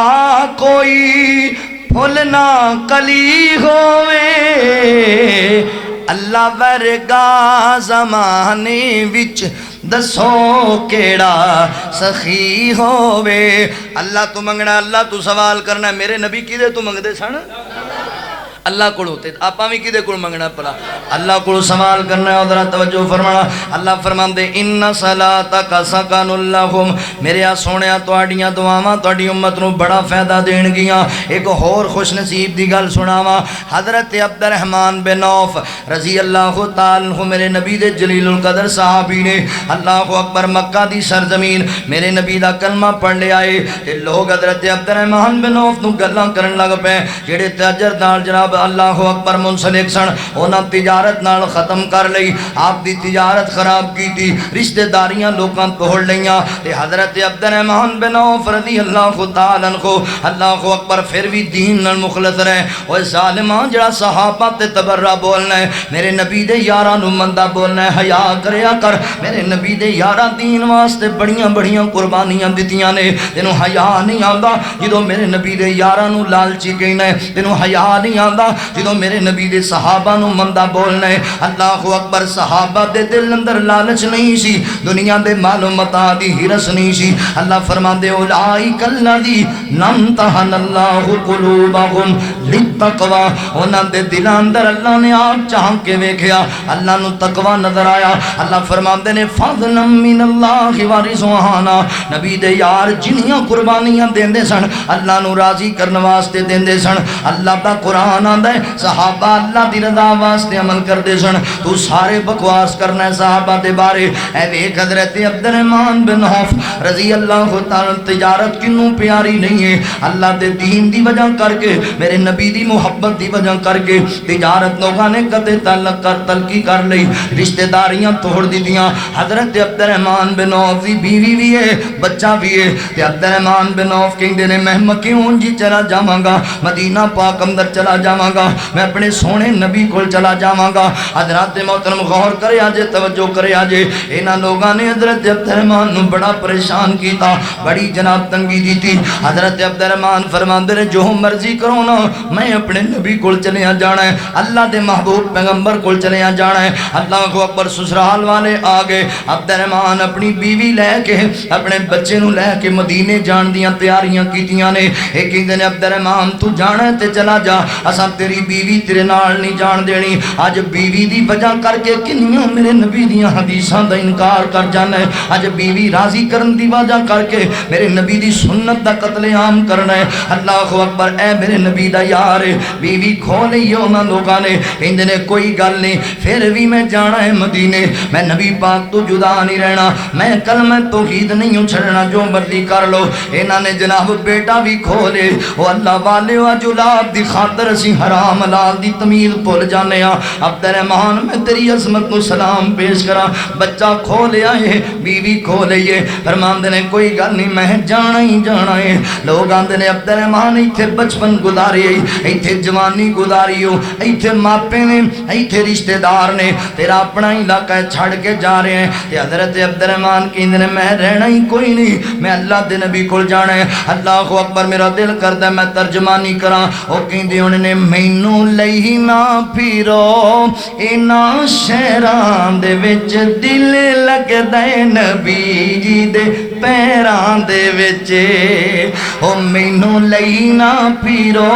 کوئی پھول نہ کلی ہووے اللہ ورگا زمانے وچ دسو کیڑا سخی ہووے اللہ تو منگنا اللہ تو سوال کرنا میرے نبی کدے تو منگ دے سن اللہ کو ہوتے آپاں بھی کدے کو منگنا پلا اللہ کو سوال کرنا ہے ادھر توجہ فرمانا اللہ فرمان دے ان صلاتک سکن لہم میرے سونیا تواڈیاں دعاواں تواڈی امت نو بڑا فائدہ دین گیاں ایک اور خوش نصیب دی گل سناواں حضرت عبد الرحمن بن عوف رضی اللہ تعالی عنہ میرے نبی دے جلیل القدر صحابی نے اللہ اکبر مکہ دی سرزمین میرے نبی دا کلمہ پڑھ لے آئے تے لوگ حضرت عبد الرحمن بن عوف نو گلاں کرن لگ پے جڑے تاجر نال جناب اللہ اکبر منسلک سن انہاں تجارت نال ختم کر لئی آپ دی تجارت خراب کی تھی رشتہ داریاں لوکاں توڑ لیاں تے حضرت عبد الرحمن بن عوف رضی اللہ تعالی عنہ اللہ اکبر پھر بھی دین نال مخلص رہے اوے ظالماں جڑا صحابہ تے تبرہ بولنا ہے میرے نبی دے یاراں نو مندا بولنا ہے حیا کریا کر میرے نبی دے یاراں دین واسطے بڑیاں بڑیاں قربانیاں دتیاں نے تینوں حیا نہیں آندا جدوں میرے نبی دے یاراں نو لالچی کہنا ہے تینوں حیا نہیں آندا جدوں میرے نبی دے صحابہ نو مندا بولنا ہے اللہ اکبر صحابہ دے دل اندر لالچ نہیں سی دنیا دے مال و متاع دی ہرس نہیں سی اللہ فرماندے اولئک الذین امتحن اللہ قلوبہم للتقوی انہاں دے دلاں اندر اللہ نے آپ چاہ کے ویکھیا اللہ نو تقوی نظر آیا اللہ فرماندے نے فضلا من اللہ ورضوانا نبی دے یار جنیاں قربانیاں دیندے سن اللہ نو راضی کرن واسطے دیندے سن اللہ دا قرآن آندا ہے صحابہ اللہ دی رضا واسطے عمل کردے سن تو سارے بکواس کرنا ہے صحابہ دے بارے اے ویکھ حضرت عبد الرحمن بن عوف رضی اللہ تعالی تجارت کنوں پیاری نہیں ہے اللہ دے دین دی وجہ کر کے میرے نبی دی محبت دی وجہ کر کے تجارت لوگاں نے قطع تعلق کر تلقی کر لئی رشتہ داریاں توڑ دی دیاں حضرت عبد الرحمن بن عوف دی بیوی بھی ہے بچہ بھی ہے تے عبد الرحمن بن عوف کہندے نے میں مکیوں جی چلا جاواں گا مدینہ پاک اندر چلا جاواں گا میں اپنے سونے نبی کول چلا جاواں گا حضرات محترم غور کرے آجے توجہ کرے آجے انہاں لوگاں نے حضرت عبد الرحمن نو بڑا پریشان کیتا بڑی جناب تنگی دی تھی حضرت عبد الرحمن فرماندے نے جو مرضی کرو نا میں اپنے نبی کول چلے جانا ہے اللہ دے محبوب پیغمبر کول چلے جانا ہے اللہ اکبر سسرال والے آ گئے عبد الرحمن اپنی بیوی لے کے اپنے بچے نو لے کے مدینے جان دیاں تیاریاں کیتیاں نے ایک دن عبد الرحمن تو جانا ہے تے چلا جا اساں تیری بیوی تیرے نال نہیں جان دینی. اج بیوی دی وجہ کر کے کنیاں میرے نبی دیاں حدیثاں دا انکار کر جانا ہے. اج بیوی راضی کرن دی وجہ کر کے میرے نبی دی سنت دا قتل عام کرنا ہے. اللہ اکبر. اے میرے نبی دا یار بیوی کھو لئی انہاں لوگاں نے کہندے نے کوئی گل نہیں پھر بھی میں جانا ہے مدینے, میں نبی پاک تو جدا نہیں رہنا, میں کلمہ توحید نہیں چھڑنا, جو مرضی کر لو. انہاں نے جناب بیٹا بھی کھو لے. او اللہ والے اجلاب دی خاطر اسی حرام حلال دی تمیز بھول جانے ہاں. عبد الرحمان میں تیری عظمت کو سلام پیش کراں, بچہ کھو لیا ہے بیوی کھو لئیے. فرماندے نے کوئی گل نہیں میں جانا ہی جانا ہے. لوگ آندے نے عبد الرحمان ایتھے بچپن گزاری ایتھے جوانی گزاری ہو, ایتھے ماپے نے ایتھے رشتہ دار نے, تیرا اپنا علاقہ چھڑ کے جا رہے ہیں. تے حضرت عبد الرحمان کہندے نے میں رہنا ہی کوئی نہیں, میں اللہ دے نبی کول جانا ہے. اللہ اکبر. میرا دل کردا میں ترجمانی کراں. او کہندے انہوں نے مینوں لئی نہ پھرو انہاں شہراں دے وچ دل لگدا ہے نبی جی دے پیراں دے وچ. او مینوں لئی نہ پھرو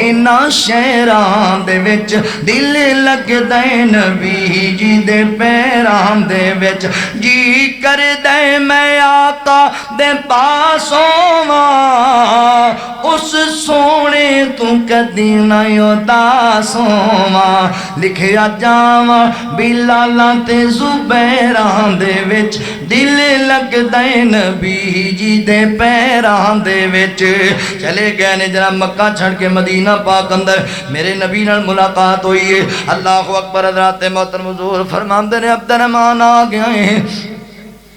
انہاں شہراں دے وچ دل لگدا ہے نبی جی دے پیراں دے وچ. جی کردا ہے میں آقا دے پاس ہوواں اس سونے تو کدی نہ اداس ہوواں. لکھیا جاواں بلالاں تے زبیراں دے وچ دل لگدا ہے نبی جی دے پیراں دے وچ. چلے گئے نے جناب مکہ چھڑ کے مدینہ پاک اندر میرے نبی نال ملاقات ہوئی ہے. اللہ اکبر. حضرات محترم حضور فرماندے نے عبد الرحمان آ گیا ہے.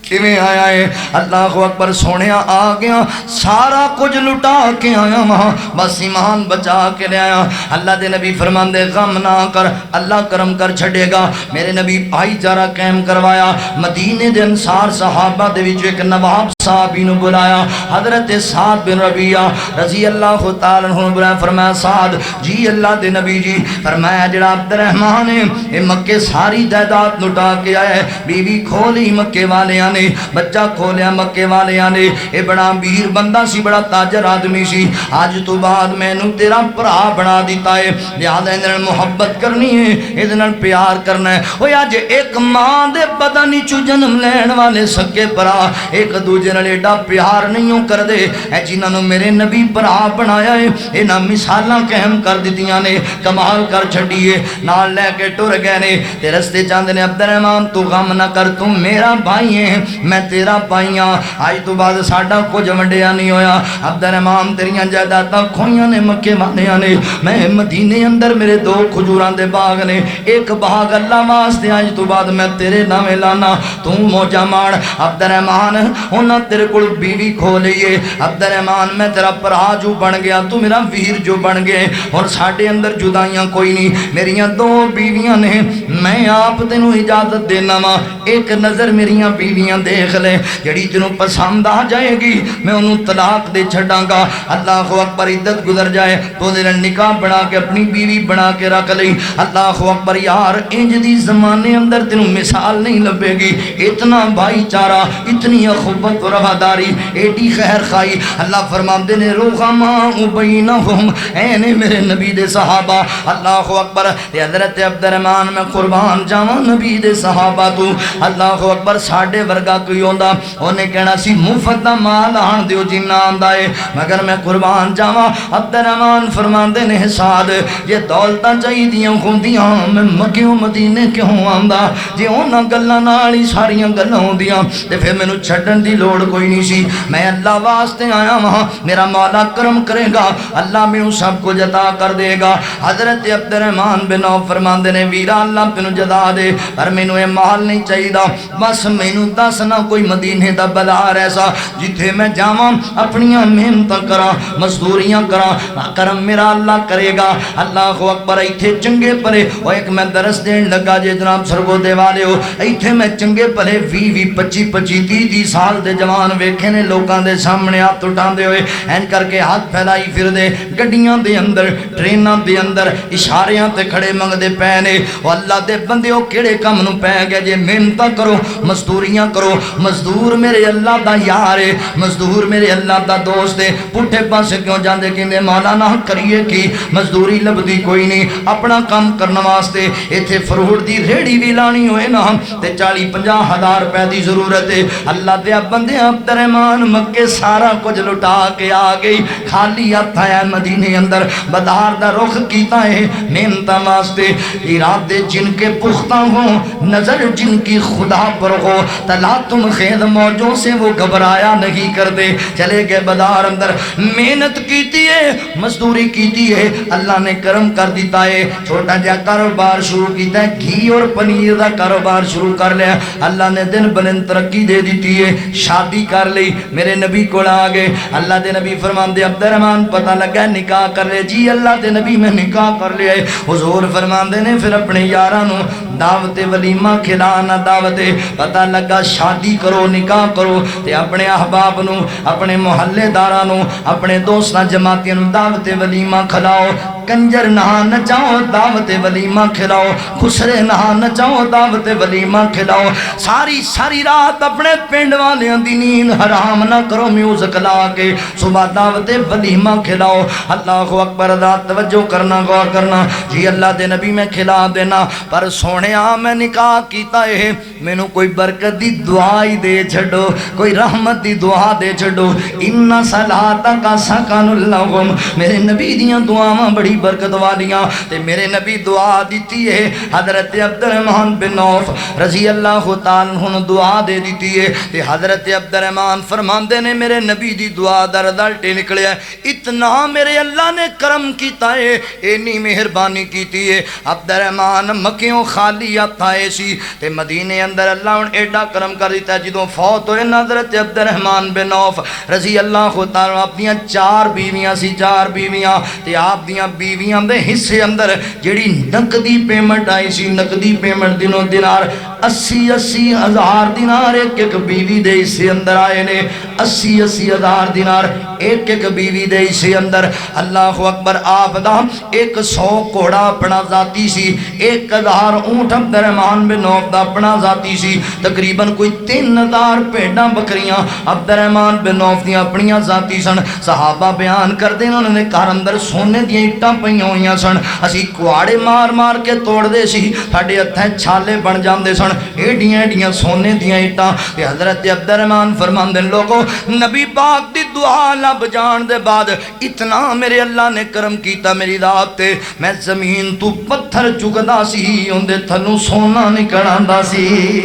کیویں آیا ہے؟ اللہ اکبر. سونیا آ گیا سارا کچھ لٹا کے آیا وہاں, بس ایمان بچا کے لے آیا. اللہ دے نبی فرماندے غم نہ کر اللہ کرم کر چھڑے گا. میرے نبی بھائی چارہ قائم کروایا. مدینے دے انصار صحابہ دے وچ ایک نواب صحابی نو بلایا, حضرت سعد بن ربیعہ رضی اللہ تعالی عنہ بلایا. فرمایا سعد جی اللہ دے نبی جی. فرمایا جڑا عبد الرحمان ہے اے مکے ساری جائیداد لٹا کے آیا ہے, بیوی کھولی مکے والیاں نے, بچہ کھولیا مکے والیاں نے. اے بڑا امیر بندہ سی, بڑا تاجر آدمی سی. آج تو بعد میں نو تیرا بھرا بنا دیتا ہے, لہذا اندر محبت کرنی ہے, ادھر پیار کرنا ہے. اوہ آج ایک ماں دے بدن چو جنم لین والے سکے بھرا ایک دوجے نال ایڈا پیار نہیں کر دے. اے جنہاں نو میرے نبی بھرا بنایا ہے انہاں مثالاں قائم کر دتیاں نے, کمال کر چھڈیے. نال لے کے ٹر گئے نے تے رستے چاندے نے عبد الرحمان تو غم نہ کر, تم میرا بھائی ہے میں تیرا پائیاں. آج تو بعد ساڈا کچھ ونڈیا نہیں ہویا. عبد الرحمان تیریاں جائیداداں کھوئیاں نے مکے والیاں نے, میں مدینے اندر میرے 2 کھجوراں دے باغ نے, ایک باغ اللہ واسطے آج تو بعد میں تیرے نامے لانا, تو موجہ مار. عبد الرحمان انہاں تیرے کول بیوی کھو لئیے. عبد الرحمان میں تیرا پرا جو بن گیا, تو میرا ویر جو بن گئے, اور ساڈے اندر جدائیاں کوئی نہیں. میریاں 2 بیویاں نے, میں آپ تینوں اجازت دینا وا ایک نظر میریاں بیویاں دیکھ لے, جڑی تینوں پسند آ جائے گی میں انہوں طلاق دے چھڑاں گا. اللہ اکبر. عدت گزر جائے تو دے نکاح بنا کے اپنی بیوی بنا کے رکھ لئی. اللہ اکبر. یار انج دی زمانے اندر تینوں مثال نہیں لبے گی. اتنا بھائی چارہ, اتنی اخوت و رواداری, ایڈی خیر خائی. اللہ فرماندے نے رحماء بینہم, اے نے میرے نبی دے صحابہ. اللہ اکبر. حضرت عبد الرحمان میں قربان جاواں نبی دے صحابہ تو. اللہ اکبر. ساڈے ورگا کوئی ہوندا اونے کہنا سی مفت دا مال آن دیو جنہ آندا ہے, مگر میں قربان جاواں. عبد الرحمان فرماندے نے سعد یہ دولتاں چاہیدیاں ہوندیاں میں مکیوں مدینے کیوں آندا, جے انہاں گلاں نال ہی ساریاں گلاں ہوندیاں تے پھر مینوں چھڈن دی لوڑ کوئی نہیں سی. میں اللہ واسطے آیا ہاں, میرا مولا کرم کرے گا, اللہ مینوں سب کچھ عطا کر دے گا. حضرت عبد الرحمان بن عوف فرماندے نے ویرا اللہ تینوں جزا دے, پر مینوں اے مال نہیں چاہیدا, بس مینوں دس نہ کوئی مدینے دا بازار ایسا جتھے میں جاواں اپنیاں محنتاں کراں مزدوریاں کراں, کرم میرا اللہ کرے گا. اللہ اکبر. ایتھے چنگے پلے او ایک میں درس دین لگا جے جناب سرگو دے والے ہو, ایتھے میں چنگے پلے 20 25 25 30 سال دے جوان ویکھے نے لوکاں دے سامنے ہاتھ اٹھاندے ہوئے این کر کے ہاتھ پھیلائی پھر دے, گڈیاں دے اندر ٹریناں دے اندر اشاریاں تے کھڑے منگدے پے نے. او اللہ دے بندیو کیڑے کم نو پے گئے جے محنتاں کرو مزدوریاں کرو کرو مزدور میرے اللہ دا یار ہے مزدور میرے اللہ دا دوست ہے پٹھے پاسے کیوں جاندے کہندے مولانا کریے کی مزدوری لبدی کوئی نہیں اپنا کام کرنا واسطے ایتھے فروٹ دی ریڑھی بھی لانی ہوئے نا تے 40-50 ہزار روپے دی ضرورت ہے اللہ دے بندے عبد الرحمان مکے سارا کچھ لٹا کے آ گئی خالی ہاتھ آیا مدینے اندر بدار دا رخ کیتا ہے محنتاں واسطے ارادے جن کے پختہ ہوں نظر جن کی خدا پر ہو تلا تم خید موجوں سے وہ گھبرایا نہیں کرتے چلے گئے بدار اندر محنت کیتی ہے مزدوری کیتی ہے اللہ نے کرم کر دیتا ہے چھوٹا جا کاروبار شروع کیتا ہے گھی اور پنیر دا کاروبار شروع کر لیا اللہ نے دن بلند ترقی دے دیتی ہے شادی کر لی میرے نبی کو آ گئے اللہ دے نبی فرمان دے عبد الرحمان پتہ لگا نکاح کر لے جی اللہ دے نبی میں نکاح کر لیا ہے حضور فرمان دے نے پھر اپنے یارانوں دعوت ولیمہ کھلانا دعوت پتہ لگا شادی کرو نکاح کرو تے اپنے احباب نو اپنے محلے دارانوں اپنے دوستاں جماعتیاں نو دعوت ولیمہ کھلاؤ کنجر نہا نچاؤ دعوت ولیمہ کھلاؤ خسرے نہا نچاؤ دعوت ولیمہ کھلاؤ ساری رات اپنے پنڈ والیاں دی نیند حرام نہ کرو میوزک لا کے صبح دعوت ولیمہ کھلاؤ اللہ اکبر ذات توجہ کرنا غور کرنا جی اللہ دے نبی میں کھلا دینا پر سونیا میں نکاح کیتا ہے مینوں کوئی برکت دی دعا ہی دے چھڑو کوئی رحمت دی دعا دے چھڑو ان صلاتک سکن لہم میرے نبی دیاں دعاواں بڑی برکت والیاں تے میرے نبی دعا دیتی ہے حضرت عبد الرحمان بن عوف رضی اللہ تعالیٰ عنہ دعا دے دیتی ہے تے حضرت عبد الرحمان فرماندے نے میرے نبی دی دعا دا رزلٹ نکلیا ہے اتنا میرے اللہ نے کرم کیتا ہے اینی مہربانی کیتی ہے عبد الرحمان مکیوں خالی ہاتھ آئے سی تے مدینے اندر اللہ نے ایڈا کرم کر دیتا ہے جدوں فوت ہوئے حضرت عبد الرحمان بن عوف رضی اللہ تعالیٰ اپنیاں 4 بیویاں سی 4 بیویاں تے آپ دیاں بیویاں دے حصے اندر جڑی نقدی پیمنٹ آئی سی نقدی پیمنٹ دنوں دینار 80 ہزار دینار ایک بیوی دے حصے اندر آئے نے 80 ہزار دینار ایک بیوی دے حصے اندر اللہ اکبر آپ دا 100 گھوڑا اپنا ذاتی سی 1000 اونٹ عبد الرحمان بن عوف دا اپنا ذاتی سی تقریباً کوئی 3000 بھیڑاں بکریاں عبد الرحمان بن عوف دیاں اپنیاں ذاتی سن صحابہ بیان کردے انہوں نے گھر اندر سونے دیاں اٹاں پئیاں ہوئیاں سن اسی کواڑے مار مار کے توڑ دے سی ساڈے ہتھیں چھالے بن جاندے سن ایڈیاں سونے دیاں اٹاں تے حضرت عبد الرحمان فرماندے لوگوں نبی پاک دی دعا لب جان دے بعد اتنا میرے اللہ نے کرم کیتا میری ذات تے میں زمین تو پتھر چکدا سی اوندے تھلوں سونا نکل آندا سی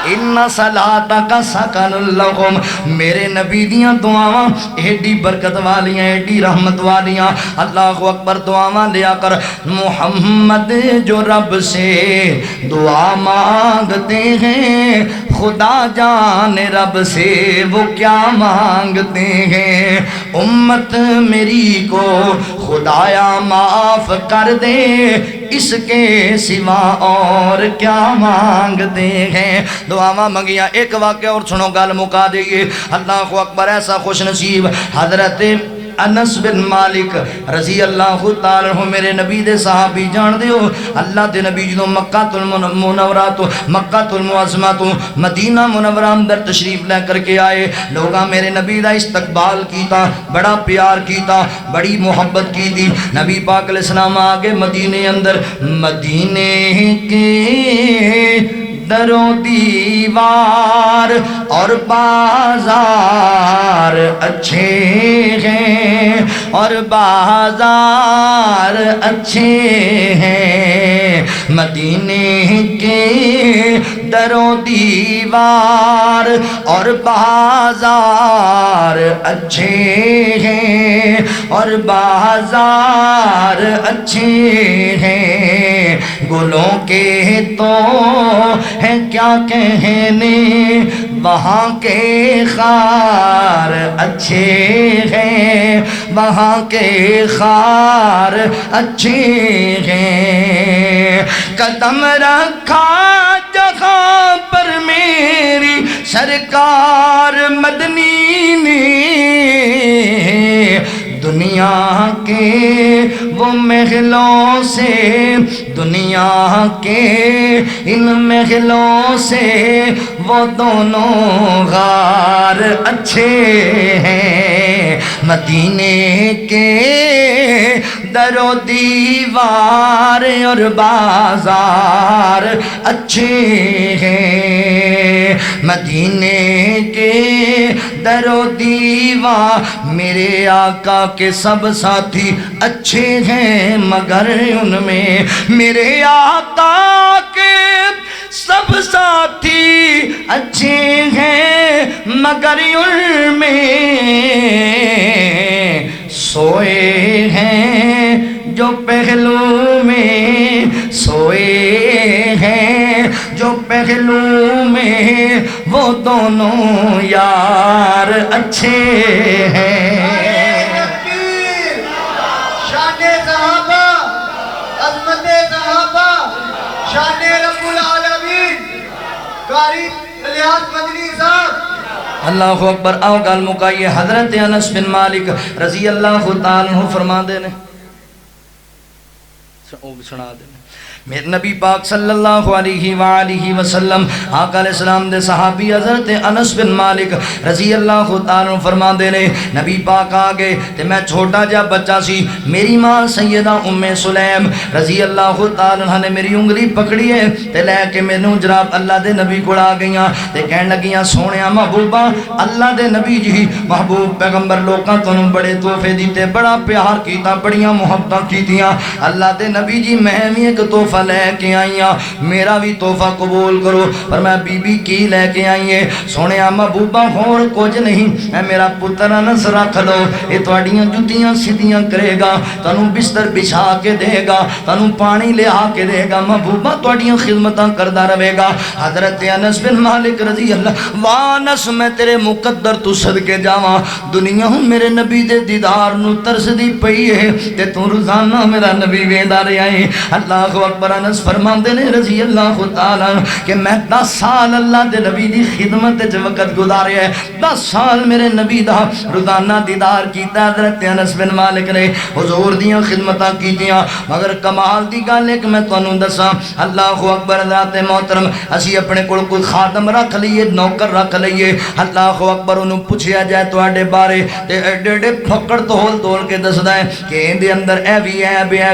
ان صلاتک سکن لہم میرے نبی دیاں دعاواں ایڈی برکت والیاں ایڈی رحمت والیاں اللہ اکبر دعاواں لیا کر محمد جو رب سے دعا مانگتے ہیں خدا جان رب سے وہ کیا مانگتے ہیں امت میری کو خدایا معاف کر دے اس کے سوا اور کیا مانگتے ہیں دعاواں منگیاں ایک واقعہ اور سنو گل مکا دئیے اللہ اکبر ایسا خوش نصیب حضرت انس بن مالک رضی اللہ تعالیٰ عنہ میرے نبی دے صحابی جان دیو اللہ دے نبی جدوں مکہ المنورہ تو مکہ المعظمہ تو مدینہ منورہ اندر تشریف لے کر کے آئے لوگاں میرے نبی دا استقبال کیتا بڑا پیار کیتا بڑی محبت کی تھی نبی پاک علیہ السلام آگے مدینے اندر مدینے کے در و دیوار اور بازار اچھے ہیں اور بازار اچھے ہیں مدینے کے در و دیوار اور بازار اچھے ہیں اور بازار اچھے ہیں گلوں کے تو ہے کیا کہنے وہاں کے خار اچھے ہیں وہاں کے خار اچھے ہیں قدم رکھا جہاں پر میری سرکار مدنی نے دنیا کے وہ محلوں سے دنیا کے ان محلوں سے وہ دونوں غار اچھے ہیں، مدینے کے در و دیوار اور بازار اچھے ہیں، مدینے کے در و دیوار میرے آقا کے سب ساتھی اچھے ہیں، مگر ان میں میرے آقا کے سب ساتھی اچھے ہیں، مگر ان میں سوئے ہیں جو پہلو میں، سوئے ہیں جو پہلو میں، وہ دونوں یار اچھے ہیں۔ شان صحابہ، عظمت صحابہ، شان رب العالمین، قاری الیاس مدنی صاحب۔ اللہ اکبر۔ آؤ گال مکائیے۔ حضرت انس بن مالک رضی اللہ تعالیٰ عنہ فرما دینے، سنا دینے، میرے نبی پاک صلی اللہ علیہ وآلہ وسلم آقا علیہ السلام دے صحابی حضرت انس بن مالک رضی اللہ تعالیٰ عنہ فرما دینے، نبی پاک آگے تے میں چھوٹا جا بچہ سی، میری ماں سیدہ ام سلیم رضی اللہ تعالیٰ عنہ نے میری انگلی پکڑی ہے تے لے کے مینوں جناب اللہ دے نبی کو آ گئیاں تے کہن لگیاں سونیا محبوبہ اللہ دے نبی جی محبوب پیغمبر لوکاں تانوں بڑے تحفے دیتے، بڑا پیار کیتا، بڑیاں محبتاں کیتیاں، اللہ دے نبی جی میں بھی ایک تحفہ لے کے آئیاں، میرا بھی تحفہ قبول کرو۔ پر میں بی بی کی لے کے آئیے؟ سونیا محبوبہ ہور کچھ نہیں، اے میرا پتر انس رکھ لو، یہ تواڈیاں جتیاں سیدھیاں کرے گا، تانوں بستر بچھا کے دے گا، تانوں پانی لے آ کے دے گا، محبوبہ تواڈیاں خدمتاں کردا رہے گا۔ حضرت انس بن مالک رضی اللہ، واہ انس میں تیرے مقدر تو صدقے جاواں، دنیا ہوں میرے نبی دے دیدار نو ترس دی پئی ہے تے تو روزانہ میرا نبی ویندا رہیا ہے۔ اللہ اکبر۔ انس فرماندے نے رضی اللہ تعالیٰ کہ میں 10 سال اللہ دے نبی دی خدمت وچ وقت گزارے ہے، 10 سال میرے نبی دا روزانہ دیدار کیتا۔ حضرت انس بن مالک نے حضور دیاں خدمتاں کیتیاں، مگر کمال دی گل ایک میں تانوں دساں، اللہ اکبر ذات محترم، اسی اپنے کول کوئی خادم رکھ لئیے، نوکر رکھ لئیے، اللہ اکبر انہوں پوچھیا جائے تواڈے بارے تے ایڈے ایڈے پھکڑ تول تول کے دسدا ہے کہ ان دے اندر اے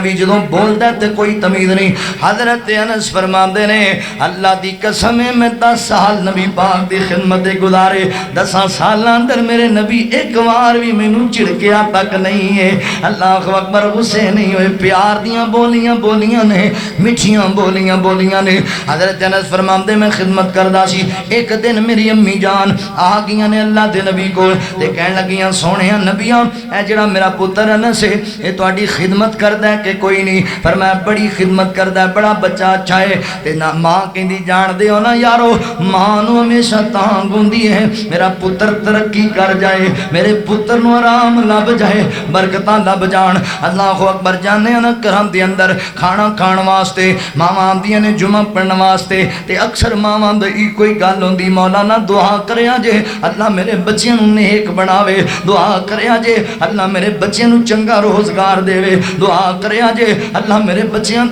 بھی جدوں بولدا تے کوئی تمیز نہیں۔ حضرت انس فرماندے نے اللہ دی قسم میں 10 سال نبی پاک دی خدمت گزارے، 10 سالاں اندر میرے نبی ایک بار بھی مینوں چڑکیا تک نہیں ہے۔ اللہ اکبر۔ غصے نہیں ہوئے، پیار دیاں بولیاں بولیاں نے، میٹھیاں بولیاں بولیاں نے۔ حضرت انس فرماندے میں خدمت کردا سی، ایک دن میری امی جان آ گئیاں نے اللہ دے نبی کو تے کہن لگیاں سونیا نبیاں اے جڑا میرا پتر انس ہے اے تہاڈی خدمت کردا ہے کہ کوئی نہیں؟ فرمایا بڑی خدمت کردا ہے، بڑا بچہ اچھا ہے تے نہ ماں کہندی جان دے ہو نا یارو، ماں نو ہمیشہ تانگ ہوندی ہے میرا پتر ترقی کر جائے، میرے پتر نو آرام لب جائے، برکتاں لب جان۔ اللہ اکبر۔ جانے نا گھراں دے اندر کھانا کھان واسطے ماواں آندیاں نے جمعہ پڑھن واسطے تے اکثر ماواں دی کوئی گل ہوندی، مولانا دعا کریا جے اللہ میرے بچیاں نو نیک بناوے، دعا کریا جے اللہ میرے بچیاں نو چنگا روزگار دے، دعا کریا جے اللہ میرے بچیاں